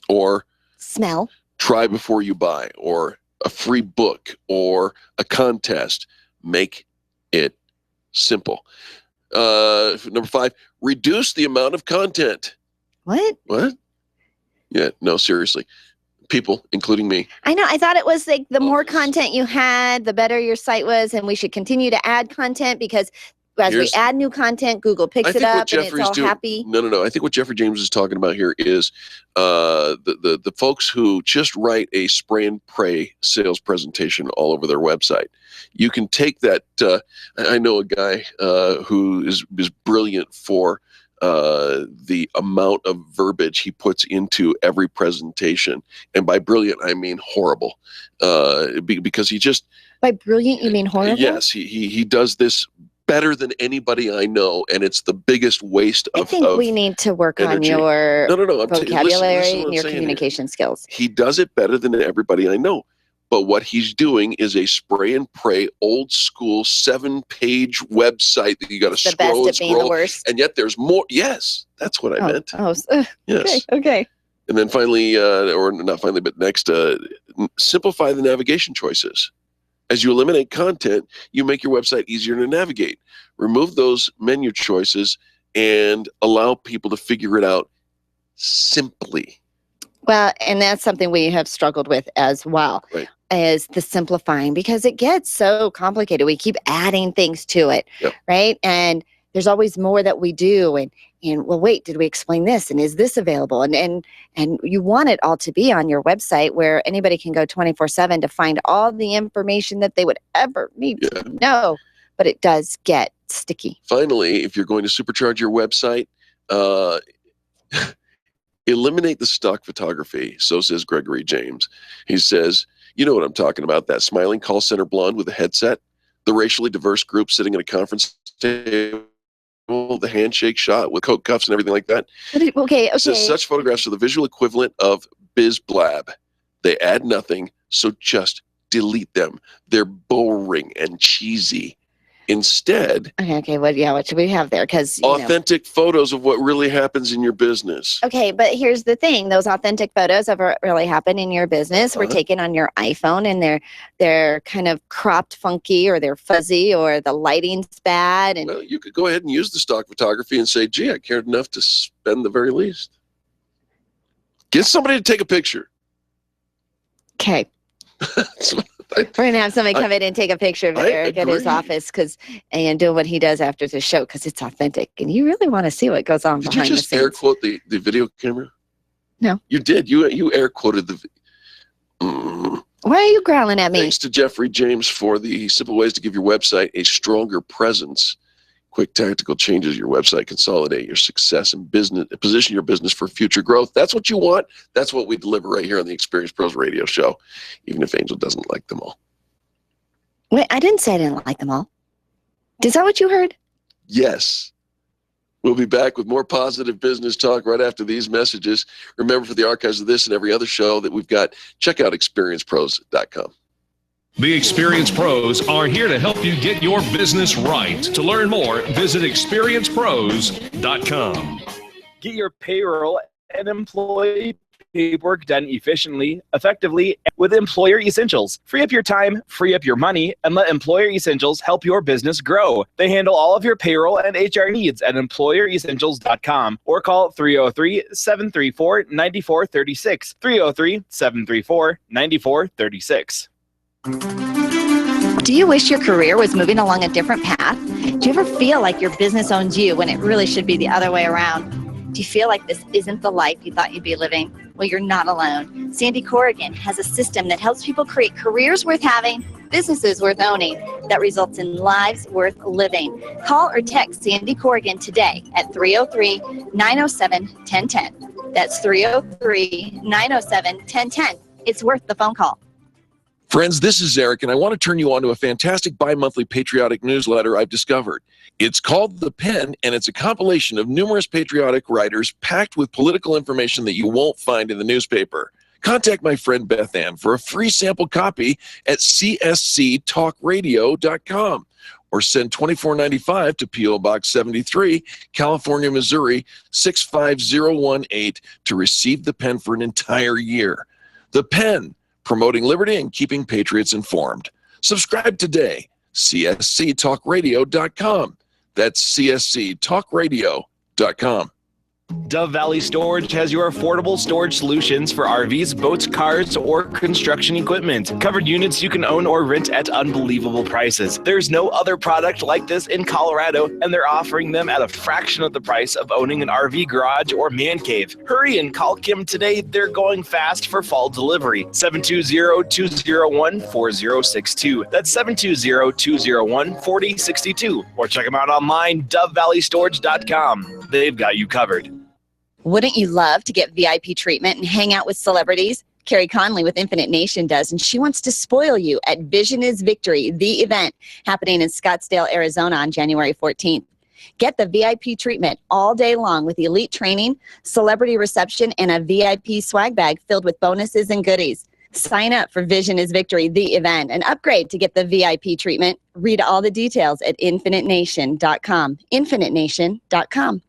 Or smell. Try before you buy. Or a free book. Or a contest. Make it simple. Number 5, reduce the amount of content. What? Yeah, no, seriously. People, including me. I know. I thought it was like the more content you had, the better your site was, and we should continue to add content because as we add new content, Google picks it up and it's all happy. No. I think what Jeffrey James is talking about here is the folks who just write a spray and pray sales presentation all over their website. You can take that. I know a guy who is brilliant for the amount of verbiage he puts into every presentation. And by brilliant, I mean horrible. Because he just... By brilliant, you mean horrible? Yes, he does this better than anybody I know, and it's the biggest waste of I think we need to work energy. on your No. vocabulary listen and your communication skills. He does it better than everybody I know. But what he's doing is a spray and pray, old school 7-page website that you got to scroll and scroll. The worst. And yet there's more. Yes, that's what I meant. Yes. Okay. And then finally, or not finally, but next, simplify the navigation choices. As you eliminate content, you make your website easier to navigate. Remove those menu choices and allow people to figure it out simply. Well, and that's something we have struggled with as well, is the simplifying, because it gets so complicated. We keep adding things to it, right? And there's always more that we do. And well, wait, did we explain this? And is this available? And you want it all to be on your website where anybody can go 24/7 to find all the information that they would ever need to know. But it does get sticky. Finally, if you're going to supercharge your website, eliminate the stock photography. So says Gregory James. He says, you know what I'm talking about, that smiling call center blonde with a headset, the racially diverse group sitting at a conference table, the handshake shot with coat cuffs and everything like that. Okay. It says such photographs are the visual equivalent of biz blab. They add nothing, so just delete them. They're boring and cheesy. Instead, okay, what should we have there? Because authentic photos of what really happens in your business. Okay, but here's the thing: those authentic photos of what really happened in your business were taken on your iPhone, and they're kind of cropped, funky, or they're fuzzy, or the lighting's bad. And well, you could go ahead and use the stock photography and say, "Gee, I cared enough to spend the very least." Get somebody to take a picture. Okay. We're going to have somebody come in and take a picture of Eric at his office and do what he does after the show because it's authentic. And you really want to see what goes on behind the scenes. Did you just air quote the video camera? No. You did. You air quoted the... Why are you growling at me? Thanks to Jeffrey James for the simple ways to give your website a stronger presence. Quick tactical changes your website, consolidate your success and business, position your business for future growth. That's what you want. That's what we deliver right here on the Experience Pros Radio Show, even if Angel doesn't like them all. Wait, I didn't say I didn't like them all. Is that what you heard? Yes. We'll be back with more positive business talk right after these messages. Remember, for the archives of this and every other show that we've got, check out experiencepros.com. The Experience Pros are here to help you get your business right. To learn more, visit experiencepros.com. Get your payroll and employee paperwork done efficiently, effectively, with Employer Essentials. Free up your time, free up your money, and let Employer Essentials help your business grow. They handle all of your payroll and HR needs at EmployerEssentials.com or call 303-734-9436. 303-734-9436. Do you wish your career was moving along a different path? Do you ever feel like your business owns you when it really should be the other way around? Do you feel like this isn't the life you thought you'd be living? Well, you're not alone. Sandy Corrigan has a system that helps people create careers worth having, businesses worth owning, that results in lives worth living. Call or text Sandy Corrigan today at 303-907-1010. That's 303-907-1010. It's worth the phone call. Friends, this is Eric, and I want to turn you on to a fantastic bi-monthly patriotic newsletter I've discovered. It's called The Pen, and it's a compilation of numerous patriotic writers packed with political information that you won't find in the newspaper. Contact my friend Beth Ann for a free sample copy at csctalkradio.com or send $24.95 to P.O. Box 73, California, Missouri, 65018 to receive The Pen for an entire year. The Pen, promoting liberty and keeping patriots informed. Subscribe today, csctalkradio.com. That's csctalkradio.com. Dove Valley Storage has your affordable storage solutions for RVs, boats, cars, or construction equipment. Covered units you can own or rent at unbelievable prices. There's no other product like this in Colorado, and they're offering them at a fraction of the price of owning an RV garage or man cave. Hurry and call Kim today. They're going fast for fall delivery. 720-201-4062. That's 720-201-4062. Or check them out online, DoveValleyStorage.com. They've got you covered. Wouldn't you love to get VIP treatment and hang out with celebrities? Carrie Conley with Infinite Nation does, and she wants to spoil you at Vision is Victory, the event happening in Scottsdale, Arizona on January 14th. Get the VIP treatment all day long with elite training, celebrity reception, and a VIP swag bag filled with bonuses and goodies. Sign up for Vision is Victory, the event, and upgrade to get the VIP treatment. Read all the details at infinitenation.com. infinitenation.com.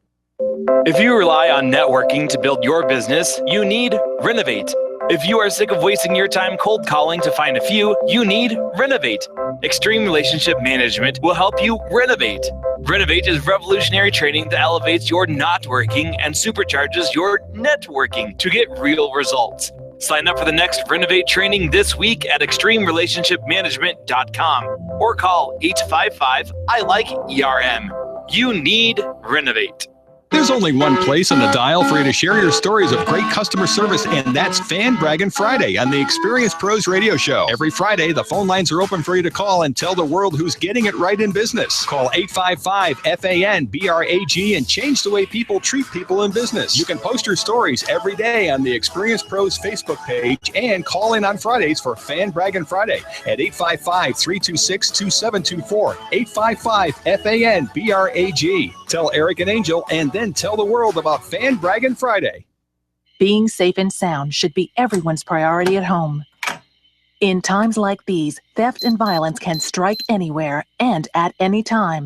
If you rely on networking to build your business, you need Renovate. If you are sick of wasting your time cold calling to find a few, you need Renovate. Extreme Relationship Management will help you renovate. Renovate is revolutionary training that elevates your not working and supercharges your networking to get real results. Sign up for the next Renovate training this week at extremerelationshipmanagement.com or call 855-I-LIKE-ERM. You need Renovate. There's only one place on the dial for you to share your stories of great customer service, and that's Fan Braggin' Friday on the Experience Pros Radio Show. Every Friday, the phone lines are open for you to call and tell the world who's getting it right in business. Call 855-FAN-BRAG and change the way people treat people in business. You can post your stories every day on the Experience Pros Facebook page and call in on Fridays for Fan Braggin' Friday at 855-326-2724. 855-FAN-BRAG. Tell Eric and Angel, and then tell the world about Fan Braggin' Friday. Being safe and sound should be everyone's priority at home. In times like these, theft and violence can strike anywhere and at any time.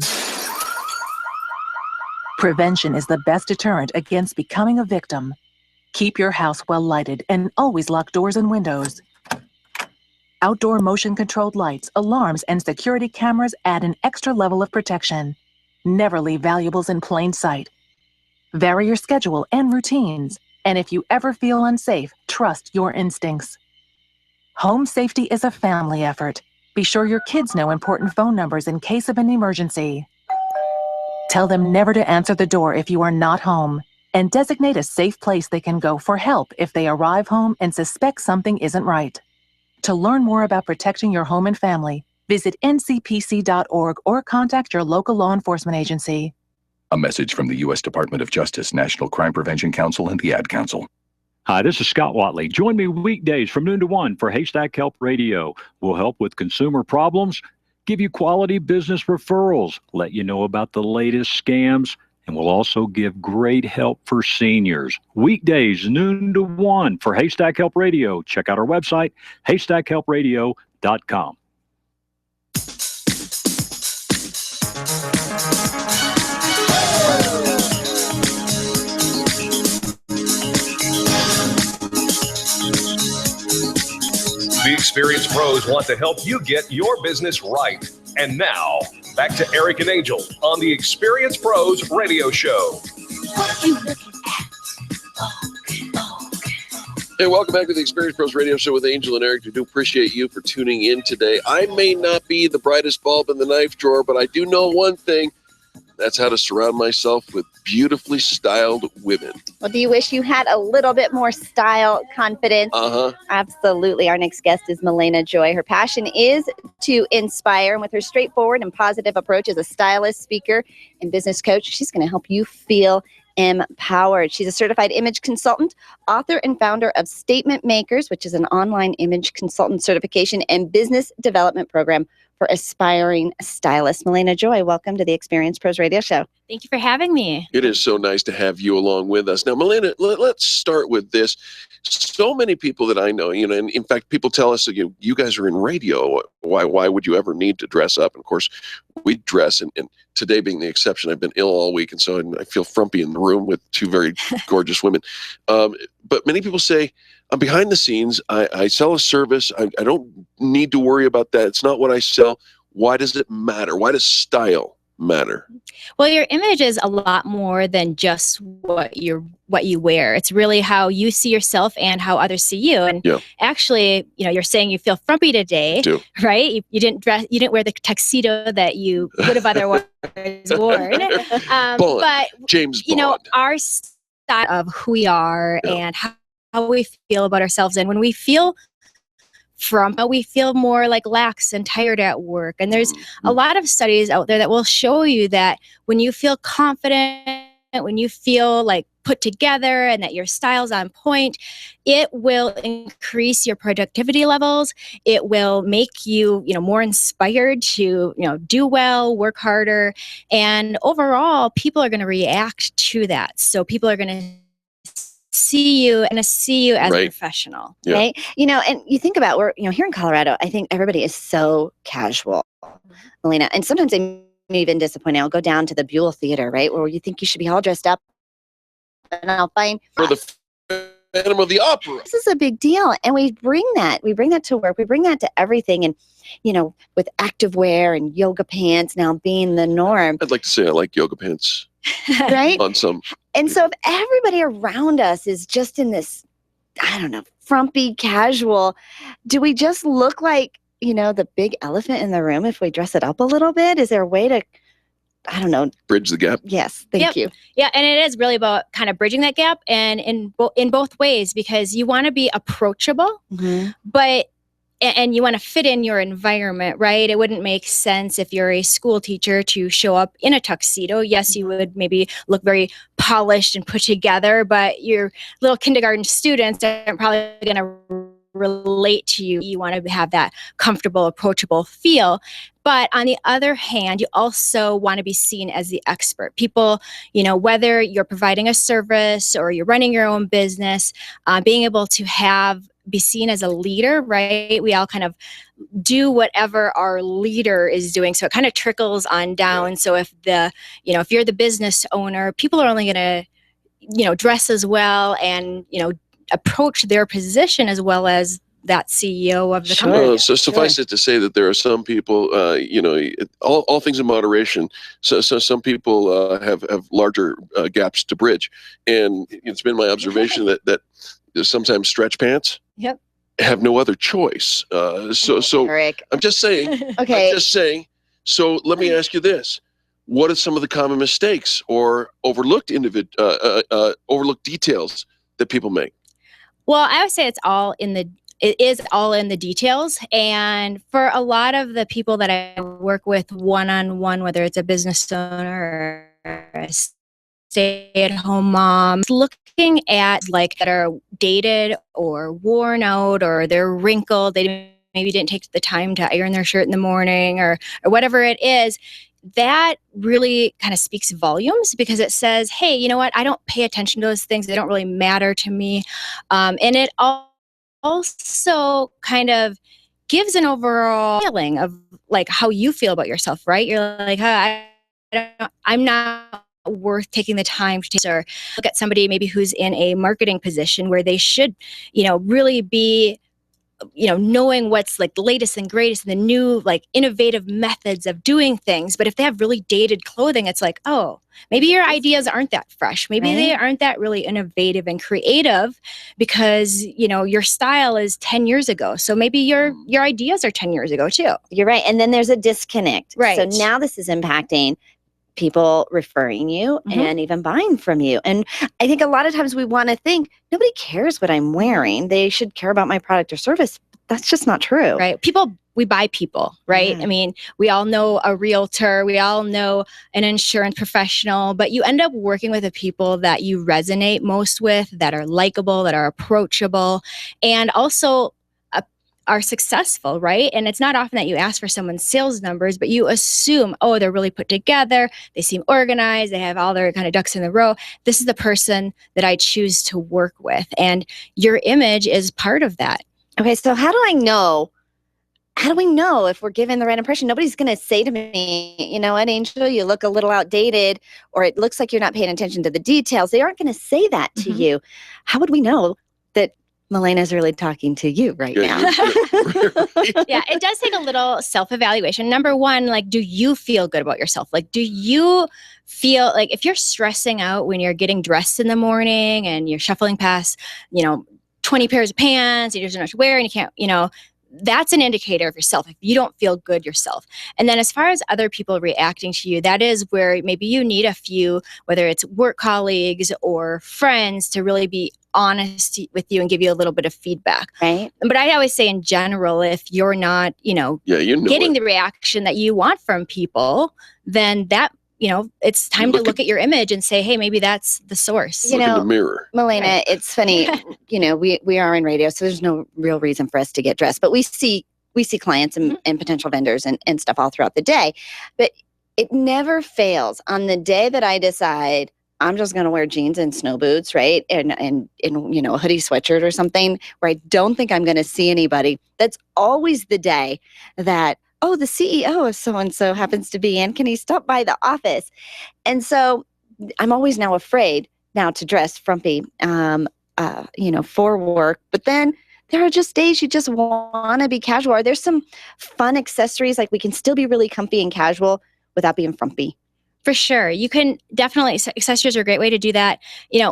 Prevention is the best deterrent against becoming a victim. Keep your house well lighted and always lock doors and windows. Outdoor motion-controlled lights, alarms, and security cameras add an extra level of protection. Never leave valuables in plain sight. Vary your schedule and routines, and if you ever feel unsafe, trust your instincts. Home safety is a family effort. Be sure your kids know important phone numbers in case of an emergency. Tell them never to answer the door if you are not home, and designate a safe place they can go for help if they arrive home and suspect something isn't right. To learn more about protecting your home and family, visit ncpc.org or contact your local law enforcement agency. A message from the U.S. Department of Justice, National Crime Prevention Council, and the Ad Council. Hi, this is Scott Watley. Join me weekdays from noon to 1 for Haystack Help Radio. We'll help with consumer problems, give you quality business referrals, let you know about the latest scams, And we'll also give great help for seniors. Weekdays, noon to 1 for Haystack Help Radio. Check out our website, haystackhelpradio.com. The Experienced Pros want to help you get your business right. And now, back to Eric and Angel on the Experienced Pros Radio Show. Hey, welcome back to the Experience Pros Radio Show with Angel and Eric. I do appreciate you for tuning in today. I may not be the brightest bulb in the knife drawer, but I do know one thing. That's how to surround myself with beautifully styled women. Well, do you wish you had a little bit more style, confidence? Uh-huh. Absolutely. Our next guest is Milena Joy. Her passion is to inspire, and with her straightforward and positive approach as a stylist, speaker, and business coach, she's going to help you feel empowered. She's a certified image consultant, author and founder of Statement Makers, which is an online image consultant certification and business development program for aspiring stylists. Milena Joy, welcome to the Experience Pros Radio Show. Thank you for having me. It is so nice to have you along with us. Now, Milena, let's start with this. So many people that I know, and in fact, people tell us, you guys are in radio. Why would you ever need to dress up? And of course, we dress, and today being the exception, I've been ill all week, and so I feel frumpy in the room with two very gorgeous women. But many people say, I'm behind the scenes. I sell a service. I don't need to worry about that. It's not what I sell. Why does it matter? Why does style matter? Well, your image is a lot more than just what you wear. It's really how you see yourself and how others see you. And actually, you're saying you feel frumpy today, right? You didn't wear the tuxedo that you would have otherwise worn. But James Bond. Our style of who we are and how we feel about ourselves, and when we feel we feel more like lax and tired at work. And there's a lot of studies out there that will show you that when you feel confident, when you feel like put together and that your style's on point, it will increase your productivity levels. It will make you, more inspired to, do well, work harder. And overall, people are going to react to that. So people are going to see you as a professional, right? And you think about here in Colorado, I think everybody is so casual, Milena, and sometimes I'm even disappointed. I'll go down to the Buell Theater, right, where you think you should be all dressed up, and I'll find for the Phantom of the Opera. This is a big deal, and we bring that to work. We bring that to everything, and with activewear and yoga pants now being the norm. I'd like to say I like yoga pants. Right? On some. And so if everybody around us is just in this, frumpy, casual, do we just look like, the big elephant in the room if we dress it up a little bit? Is there a way to, bridge the gap? Yes, thank you. Yeah, and it is really about kind of bridging that gap, and in both ways, because you want to be approachable, but and you want to fit in your environment, right? It wouldn't make sense if you're a school teacher to show up in a tuxedo. Yes, you would maybe look very polished and put together, but your little kindergarten students aren't probably going to relate to you. You want to have that comfortable, approachable feel. But on the other hand, you also want to be seen as the expert. People, whether you're providing a service or you're running your own business, being able to be seen as a leader, right? We all kind of do whatever our leader is doing. So it kind of trickles on down. So if if you're the business owner, people are only going to, dress as well and, approach their position as well as that CEO of the company. So suffice it to say that there are some people, all things in moderation. So some people have larger gaps to bridge. And it's been my observation that sometimes stretch pants have no other choice. So Eric. I'm just saying. Okay. I'm just saying. So let me ask you this. What are some of the common mistakes or overlooked details that people make? Well, I would say it is all in the details. And for a lot of the people that I work with one-on-one, whether it's a business owner or a stay-at-home mom, looking at that are dated or worn out or they're wrinkled, they maybe didn't take the time to iron their shirt in the morning or whatever it is, that really kind of speaks volumes, because it says, hey, you know what? I don't pay attention to those things. They don't really matter to me. And it also kind of gives an overall feeling of like how you feel about yourself, right? You're like, I'm not worth taking the time to or look at somebody maybe who's in a marketing position where they should, really be, knowing what's like the latest and greatest and the new like innovative methods of doing things. But if they have really dated clothing, it's like, oh, maybe your ideas aren't that fresh. Maybe they aren't that really innovative and creative, because, your style is 10 years ago. So maybe your ideas are 10 years ago too. You're right. And then there's a disconnect. Right. So now this is impacting people referring you and even buying from you. And I think a lot of times we want to think nobody cares what I'm wearing. They should care about my product or service. That's just not true. Right. We buy people, right? I mean, we all know a realtor, we all know an insurance professional, but you end up working with the people that you resonate most with, that are likable, that are approachable, and also are successful, right? And it's not often that you ask for someone's sales numbers, but you assume, oh, they're really put together, they seem organized, they have all their kind of ducks in a row. This is the person that I choose to work with. And your image is part of that. Okay, so how do we know if we're giving the right impression? Nobody's going to say to me, you know what, Angel, you look a little outdated, or it looks like you're not paying attention to the details. They aren't going to say that to you. How would we know that Malena's really talking to you right now? Yeah, it does take a little self-evaluation. Number one, like, do you feel good about yourself? Like, do you feel like if you're stressing out when you're getting dressed in the morning and you're shuffling past, 20 pairs of pants, you just don't know what to wear and you can't, that's an indicator of yourself. If you don't feel good yourself. And then as far as other people reacting to you, that is where maybe you need a few, whether it's work colleagues or friends, to really be honest with you and give you a little bit of feedback. Right. But I always say in general, if you're not, getting the reaction that you want from people, then that, it's time to look at your image and say, hey, maybe that's the source. Look in the mirror. Malena, it's funny, we are in radio, so there's no real reason for us to get dressed, but we see clients and potential vendors and stuff all throughout the day. But it never fails on the day that I decide I'm just going to wear jeans and snow boots, right? And a hoodie sweatshirt or something where I don't think I'm going to see anybody. That's always the day that, oh, the CEO of so-and-so happens to be in. Can he stop by the office? And so I'm always now afraid now to dress frumpy, for work. But then there are just days you just want to be casual. Or there's some fun accessories, like we can still be really comfy and casual without being frumpy. For sure. You can definitely, accessories are a great way to do that.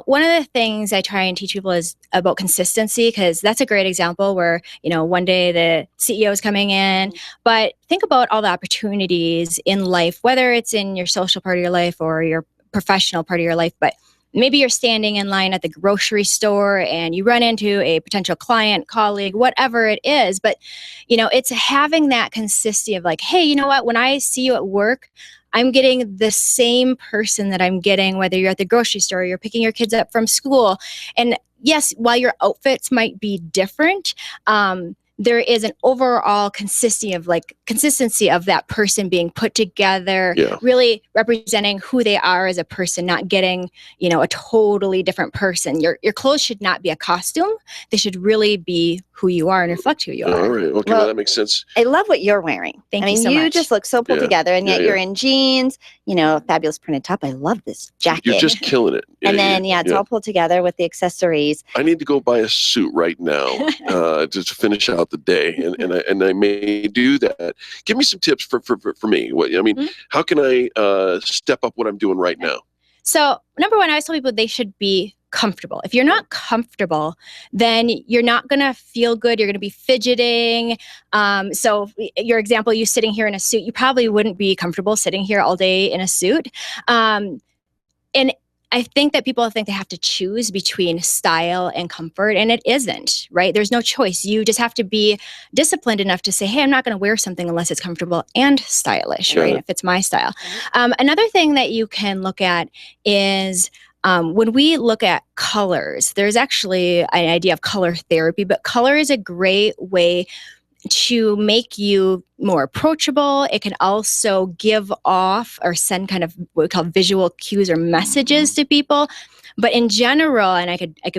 One of the things I try and teach people is about consistency, because that's a great example where, one day the CEO is coming in, but think about all the opportunities in life, whether it's in your social part of your life or your professional part of your life. But maybe you're standing in line at the grocery store and you run into a potential client, colleague, whatever it is. But, it's having that consistency of like, hey, you know what, when I see you at work, I'm getting the same person that I'm getting, whether you're at the grocery store, or you're picking your kids up from school. And yes, while your outfits might be different, there is an overall consistency of that person being put together, really representing who they are as a person, not getting, a totally different person. Your clothes should not be a costume. They should really be who you are and reflect who you are. All right. Okay, well, that makes sense. I love what you're wearing. Thank you so you much. just look so pulled together, and yet you're in jeans, fabulous printed top. I love this jacket. You're just killing it. And then, it's all pulled together with the accessories. I need to go buy a suit right now to finish out the day, and I may do that. Give me some tips for me. How can I step up what I'm doing right now? So, number one, I always tell people they should be comfortable. If you're not comfortable, then you're not going to feel good. You're going to be fidgeting. So your example, you sitting here in a suit, you probably wouldn't be comfortable sitting here all day in a suit. And I think that people think they have to choose between style and comfort, and it isn't, right? There's no choice. You just have to be disciplined enough to say, hey, I'm not going to wear something unless it's comfortable and stylish, right? If it's my style. Another thing that you can look at is when we look at colors, there's actually an idea of color therapy, but color is a great way to make you more approachable. It can also give off or send kind of what we call visual cues or messages to people. But in general, and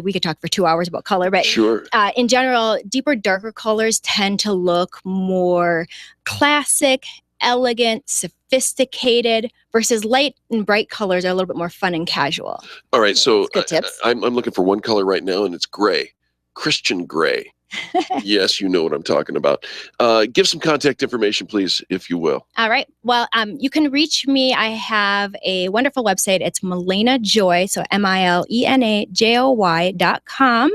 we could talk for 2 hours about color, but sure. In general, deeper, darker colors tend to look more classic, elegant, sophisticated, versus light and bright colors are a little bit more fun and casual. All right, so Good tips. I'm looking for one color right now, and it's gray. Christian gray. Yes, you know what I'm talking about. Give some contact information, please, if you will. All right. Well, you can reach me. I have a wonderful website. It's Milena Joy, so MilenaJoy.com.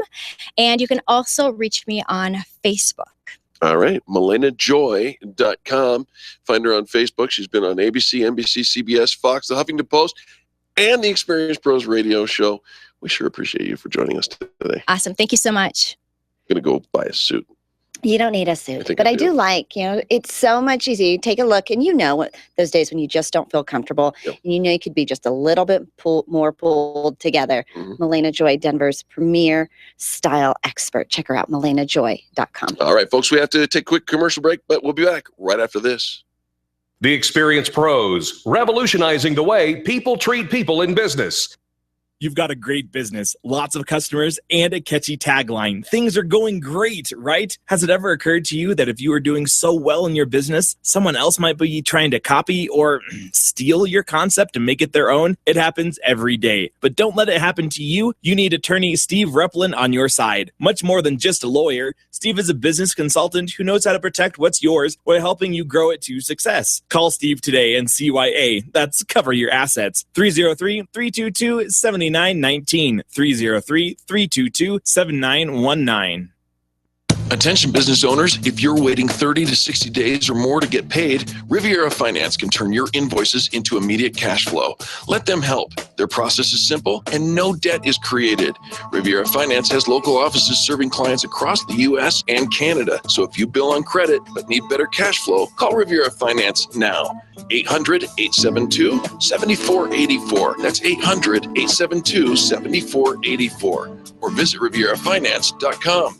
And you can also reach me on Facebook. All right, MilenaJoy.com. Find her on Facebook. She's been on ABC, NBC, CBS, Fox, The Huffington Post, and the Experience Pros radio show. We sure appreciate you for joining us today. Awesome. Thank you so much. I'm going to go buy a suit. You don't need a suit, think but I I do like, it's so much easier. You take a look and those days when you just don't feel comfortable, Yep. and you could be just a little bit more pulled together. Mhm. Milena Joy, Denver's premier style expert. Check her out, MilenaJoy.com. All right, folks, we have to take a quick commercial break, but we'll be back right after this. The Experience Pros, revolutionizing the way people treat people in business. You've got a great business, lots of customers, and a catchy tagline. Things are going great, right? Has it ever occurred to you that if you are doing so well in your business, someone else might be trying to copy or steal your concept and make it their own? It happens every day. But don't let it happen to you. You need attorney Steve Replin on your side. Much more than just a lawyer, Steve is a business consultant who knows how to protect what's yours while helping you grow it to success. Call Steve today and CYA. That's Cover Your Assets. 303-322-7919. 303-322-7919. Attention business owners, if you're waiting 30 to 60 days or more to get paid, Riviera Finance can turn your invoices into immediate cash flow. Let them help. Their process is simple and no debt is created. Riviera Finance has local offices serving clients across the U.S. and Canada. So if you bill on credit but need better cash flow, call Riviera Finance now. 800-872-7484. That's 800-872-7484. Or visit RivieraFinance.com.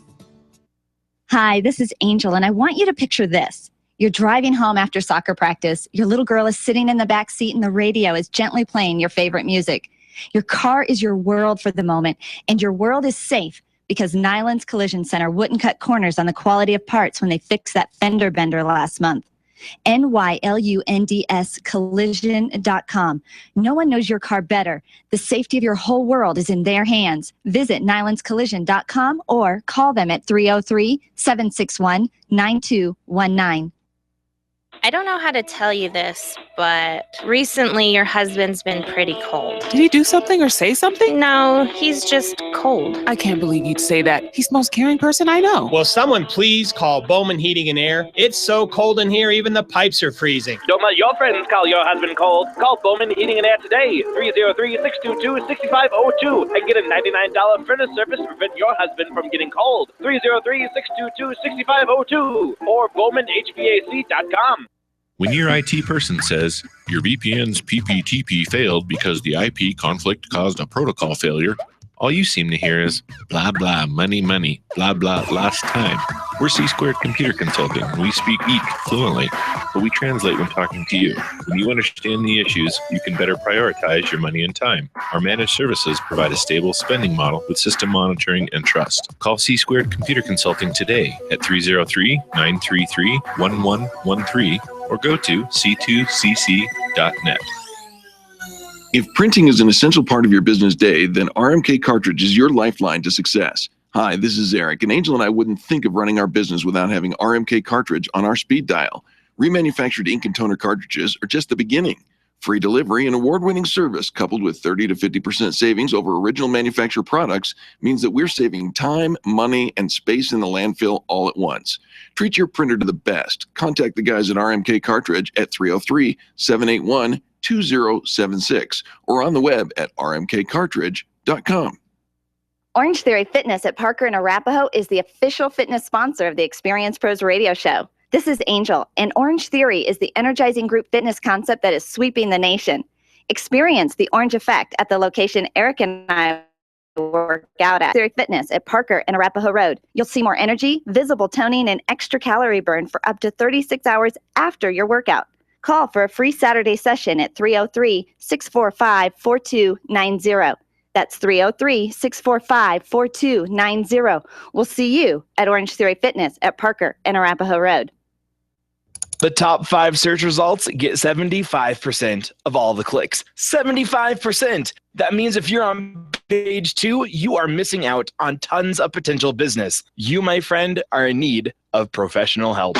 Hi, this is Angel, and I want you to picture this. You're driving home after soccer practice. Your little girl is sitting in the back seat, and the radio is gently playing your favorite music. Your car is your world for the moment, and your world is safe because Nyland's Collision Center wouldn't cut corners on the quality of parts when they fixed that fender bender last month. NYLUNDS collision.com. No one knows your car better. The safety of your whole world is in their hands. Visit nylandscollision.com or call them at 303-761-9219. I don't know how to tell you this, but recently your husband's been pretty cold. Did he do something or say something? No, he's just cold. I can't believe you'd say that. He's the most caring person I know. Will someone please call Bowman Heating and Air? It's so cold in here, even the pipes are freezing. Don't let your friends call your husband cold. Call Bowman Heating and Air today, 303-622-6502, and get a $99 furnace service to prevent your husband from getting cold. 303-622-6502 or BowmanHVAC.com. When your IT person says your VPN's PPTP failed because the IP conflict caused a protocol failure, all you seem to hear is blah, blah, money, money, blah, blah, last time. We're C-Squared Computer Consulting. We speak geek fluently, but we translate when talking to you. When you understand the issues, you can better prioritize your money and time. Our managed services provide a stable spending model with system monitoring and trust. Call C-Squared Computer Consulting today at 303-933-1113 or go to c2cc.net. If printing is an essential part of your business day, then RMK Cartridge is your lifeline to success. Hi, this is Eric, and Angel and I wouldn't think of running our business without having RMK Cartridge on our speed dial. Remanufactured ink and toner cartridges are just the beginning. Free delivery and award-winning service coupled with 30 to 50% savings over original manufacturer products means that we're saving time, money, and space in the landfill all at once. Treat your printer to the best. Contact the guys at RMK Cartridge at 303-781-2076 or on the web at rmkcartridge.com. Orange Theory Fitness at Parker and Arapahoe is the official fitness sponsor of the Experience Pros radio show. This is Angel, and Orange Theory is the energizing group fitness concept that is sweeping the nation. Experience the Orange Effect at the location Eric and I work out at Theory Fitness at Parker and Arapahoe Road. You'll see more energy, visible toning, and extra calorie burn for up to 36 hours after your workout. Call for a free Saturday session at 303-645-4290. That's 303-645-4290. We'll see you at Orange Theory Fitness at Parker and Arapahoe Road. The top 5 search results get 75% of all the clicks. 75%! That means if you're on page 2, you are missing out on tons of potential business. You, my friend, are in need of professional help.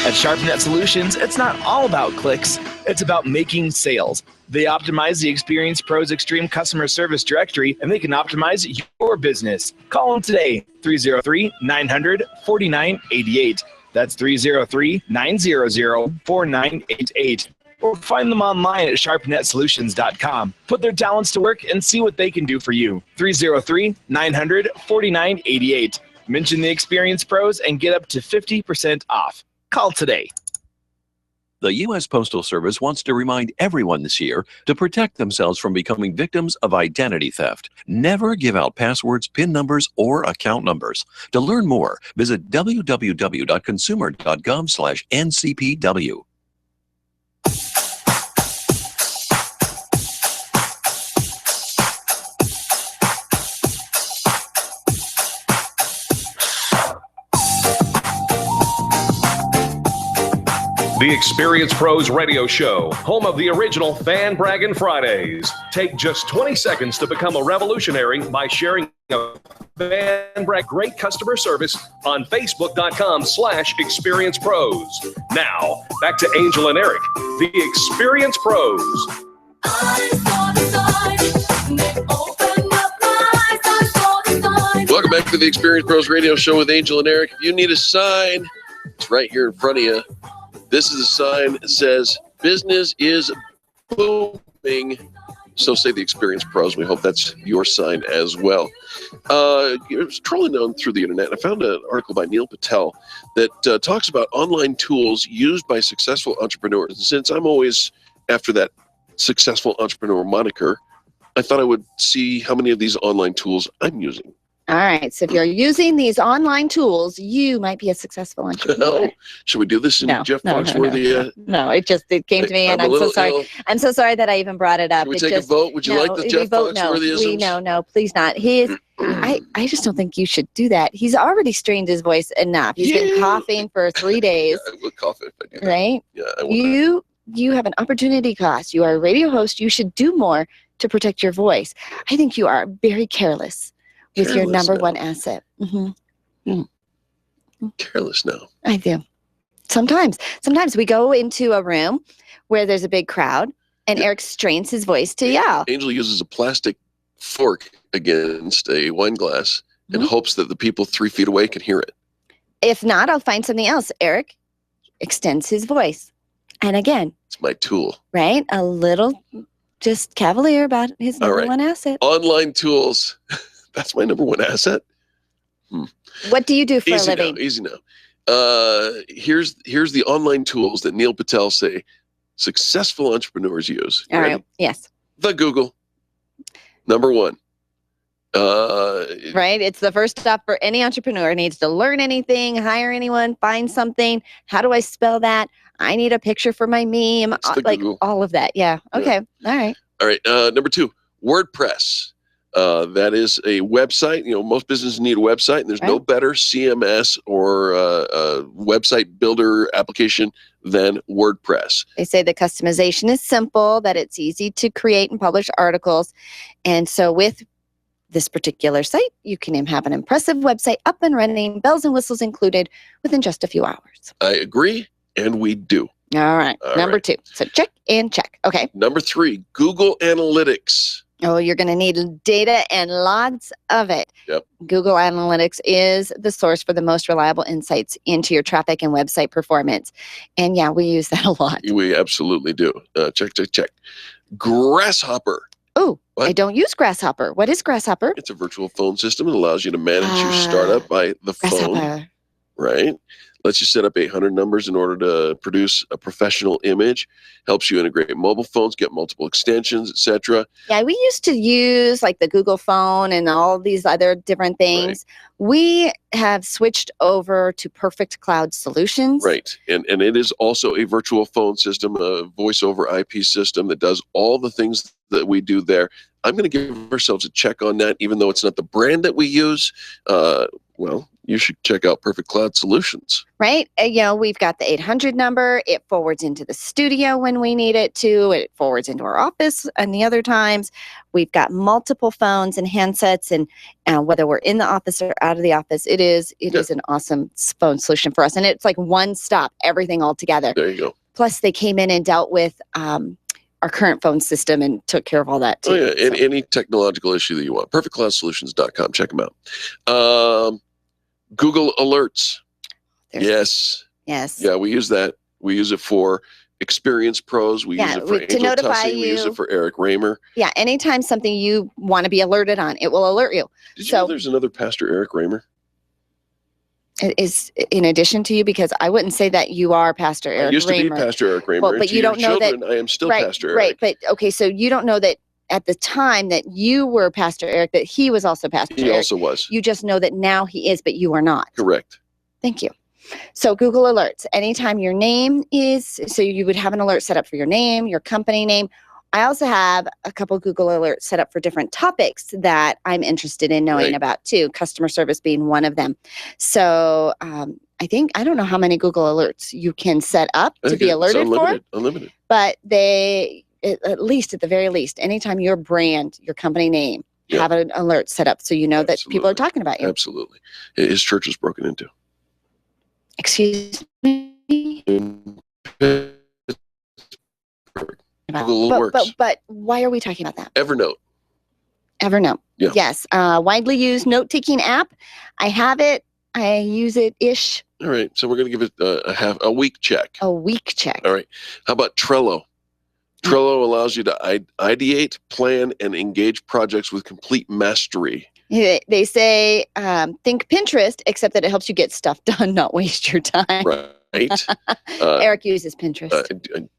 At SharpNet Solutions, it's not all about clicks. It's about making sales. They optimize the Experience Pros Extreme Customer Service Directory, and they can optimize your business. Call them today, 303-900-4988. That's 303-900-4988. Or find them online at sharpnetsolutions.com. Put their talents to work and see what they can do for you. 303-900-4988. Mention the Experience Pros and get up to 50% off. Call today. The U.S. Postal Service wants to remind everyone this year to protect themselves from becoming victims of identity theft. Never give out passwords, PIN numbers, or account numbers. To learn more, visit www.consumer.gov/ncpw. The Experience Pros Radio Show, home of the original Fan Braggin' Fridays. Take just 20 seconds to become a revolutionary by sharing a Fan Brag great customer service on Facebook.com/Experience Pros. Now, back to Angel and Eric, the Experience Pros. Welcome back to the Experience Pros Radio Show with Angel and Eric. If you need a sign, it's right here in front of you. This is a sign that says, business is booming. So say the Experience Pros. We hope that's your sign as well. I was trolling down through the internet. I found an article by Neil Patel that talks about online tools used by successful entrepreneurs. And since I'm always after that successful entrepreneur moniker, I thought I would see how many of these online tools I'm using. All right. So if you're using these online tools, you might be a successful entrepreneur. Should we do this in Jeff Foxworthy? No, it came to me, and I'm so sorry. I'm so sorry that I even brought it up. Should we take a vote? Would you like the Jeff Foxworthyisms? No, please not. He is. I just don't think you should do that. He's already strained his voice enough. He's been coughing for 3 days. I would cough if I do that. Right? Yeah, I would. You have an opportunity cost. You are a radio host. You should do more to protect your voice. I think you are very careless with your number one asset. Careless now. I do. Sometimes we go into a room where there's a big crowd and Eric strains his voice to yell. Angel uses a plastic fork against a wine glass and hopes that the people 3 feet away can hear it. If not, I'll find something else. Eric extends his voice. And again, it's my tool. Right? A little just cavalier about his number one asset. Online tools. That's my number one asset. What do you do for a living? Easy now. Here's the online tools that Neil Patel say successful entrepreneurs use. All right. Yes. The Google. Number one. Right. It's the first stop for any entrepreneur. Needs to learn anything, hire anyone, find something. How do I spell that? I need a picture for my meme. Like Google. All of that. Yeah. Okay. Yeah. All right. Number 2, WordPress. That is a website. Most businesses need a website, and there's no better CMS or website builder application than WordPress. They say the customization is simple, that it's easy to create and publish articles. And so with this particular site, you can have an impressive website up and running, bells and whistles included, within just a few hours. I agree, and we do. All right. Number 2. So check and check. Okay. Number 3, Google Analytics. Oh, you're going to need data and lots of it. Yep. Google Analytics is the source for the most reliable insights into your traffic and website performance. And yeah, we use that a lot. We absolutely do. Check. Grasshopper. Oh, I don't use Grasshopper. What is Grasshopper? It's a virtual phone system. It allows you to manage your startup by the phone. Right? lets you set up 800 numbers in order to produce a professional image, helps you integrate mobile phones, get multiple extensions, etc. Yeah, we used to use like the Google phone and all these other different things. Right. We have switched over to Perfect Cloud Solutions. Right. And it is also a virtual phone system, a voice over IP system that does all the things that we do there. I'm going to give ourselves a check on that, even though it's not the brand that we use. Well, you should check out Perfect Cloud Solutions. Right. We've got the 800 number. It forwards into the studio when we need it to. It forwards into our office and the other times. We've got multiple phones and handsets, and whether we're in the office or out of the office, it is an awesome phone solution for us. And it's like one stop, everything all together. There you go. Plus, they came in and dealt with our current phone system and took care of all that too. Oh, yeah. And any technological issue that you want. PerfectCloudSolutions.com. Check them out. Google Alerts. Yes. Yeah, we use that. We use it for Experience Pros. We use it for Angel Tussey. We use it for Eric Raymer. Yeah, anytime something you want to be alerted on, it will alert you. Did you know there's another Pastor Eric Raymer? It is in addition to you, because I wouldn't say that you are Pastor Eric Raymer. I used to be Pastor Eric Raymer. Well, but you don't know that. I am still Pastor Eric. Right, but okay, so you don't know that at the time that you were Pastor Eric, that he was also Pastor Eric. He also was. You just know that now he is, but you are not. Correct. Thank you. So Google Alerts, anytime your name is, so you would have an alert set up for your name, your company name. I also have a couple Google Alerts set up for different topics that I'm interested in knowing about too, customer service being one of them. So I don't know how many Google Alerts you can set up to be alerted for. Unlimited. But at least, at the very least, anytime your brand, your company name, have an alert set up so you know that people are talking about you. Absolutely. His church was broken into. Excuse me? But why are we talking about that? Evernote. Yeah. Yes. Widely used note-taking app. I have it. I use it-ish. All right. So we're going to give it a week check. A week check. All right. How about Trello? Trello allows you to ideate, plan, and engage projects with complete mastery. They say, think Pinterest, except that it helps you get stuff done, not waste your time. Right. Eric uses Pinterest.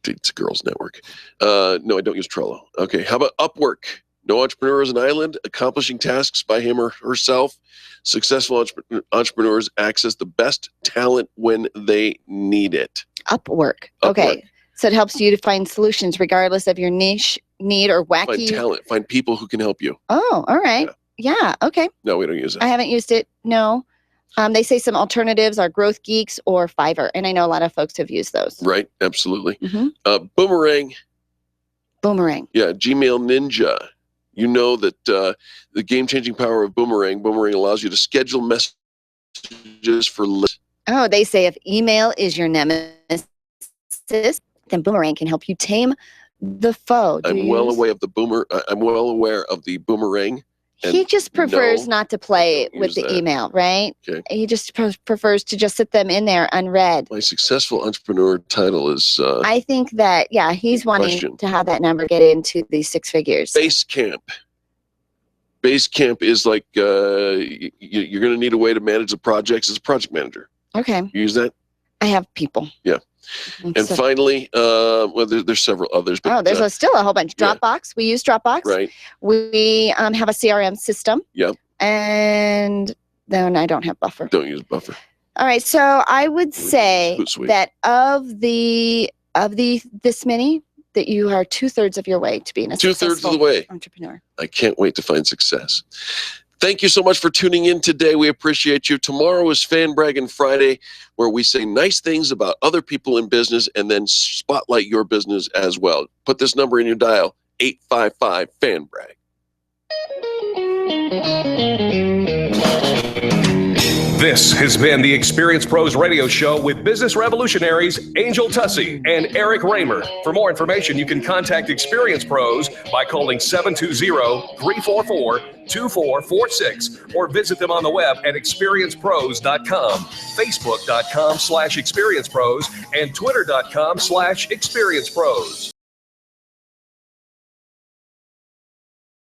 It's a girls' network. No, I don't use Trello. Okay. How about Upwork? No entrepreneur is an island, accomplishing tasks by him or herself. Successful entrepreneurs access the best talent when they need it. Upwork. Okay. So it helps you to find solutions regardless of your niche, need, or wacky. Find talent. Find people who can help you. Oh, all right. Yeah. Okay. No, we don't use it. I haven't used it. No. They say some alternatives are Growth Geeks or Fiverr, and I know a lot of folks have used those. Right. Absolutely. Boomerang. Yeah. Gmail Ninja. You know that the game-changing power of Boomerang. Boomerang allows you to schedule messages for lists. Oh, they say if email is your nemesis, then Boomerang can help you tame the foe. I'm well aware of the Boomerang. He just prefers not to play with the email, right? Okay. He just prefers to just sit them in there unread. My successful entrepreneur title is... I think that, he's wanting to have that number get into the six figures. Basecamp. Basecamp is like, you're going to need a way to manage the projects as a project manager. Okay. You use that? I have people. Yeah. And finally, there's several others. But, there's still a whole bunch. Dropbox. We use Dropbox. Right. We have a CRM system. Yeah. And then I don't have Buffer. Don't use Buffer. All right. So I would say that of this many, that you are 2/3 of your way to being a successful entrepreneur. I can't wait to find success. Thank you so much for tuning in today. We appreciate you. Tomorrow is Fan Bragging Friday, where we say nice things about other people in business and then spotlight your business as well. Put this number in your dial, 855-FAN-BRAG. This has been the Experience Pros Radio Show with business revolutionaries Angel Tussey and Eric Raymer. For more information, you can contact Experience Pros by calling 720-344-2446 or visit them on the web at experiencepros.com, facebook.com/experiencepros, and twitter.com/experiencepros.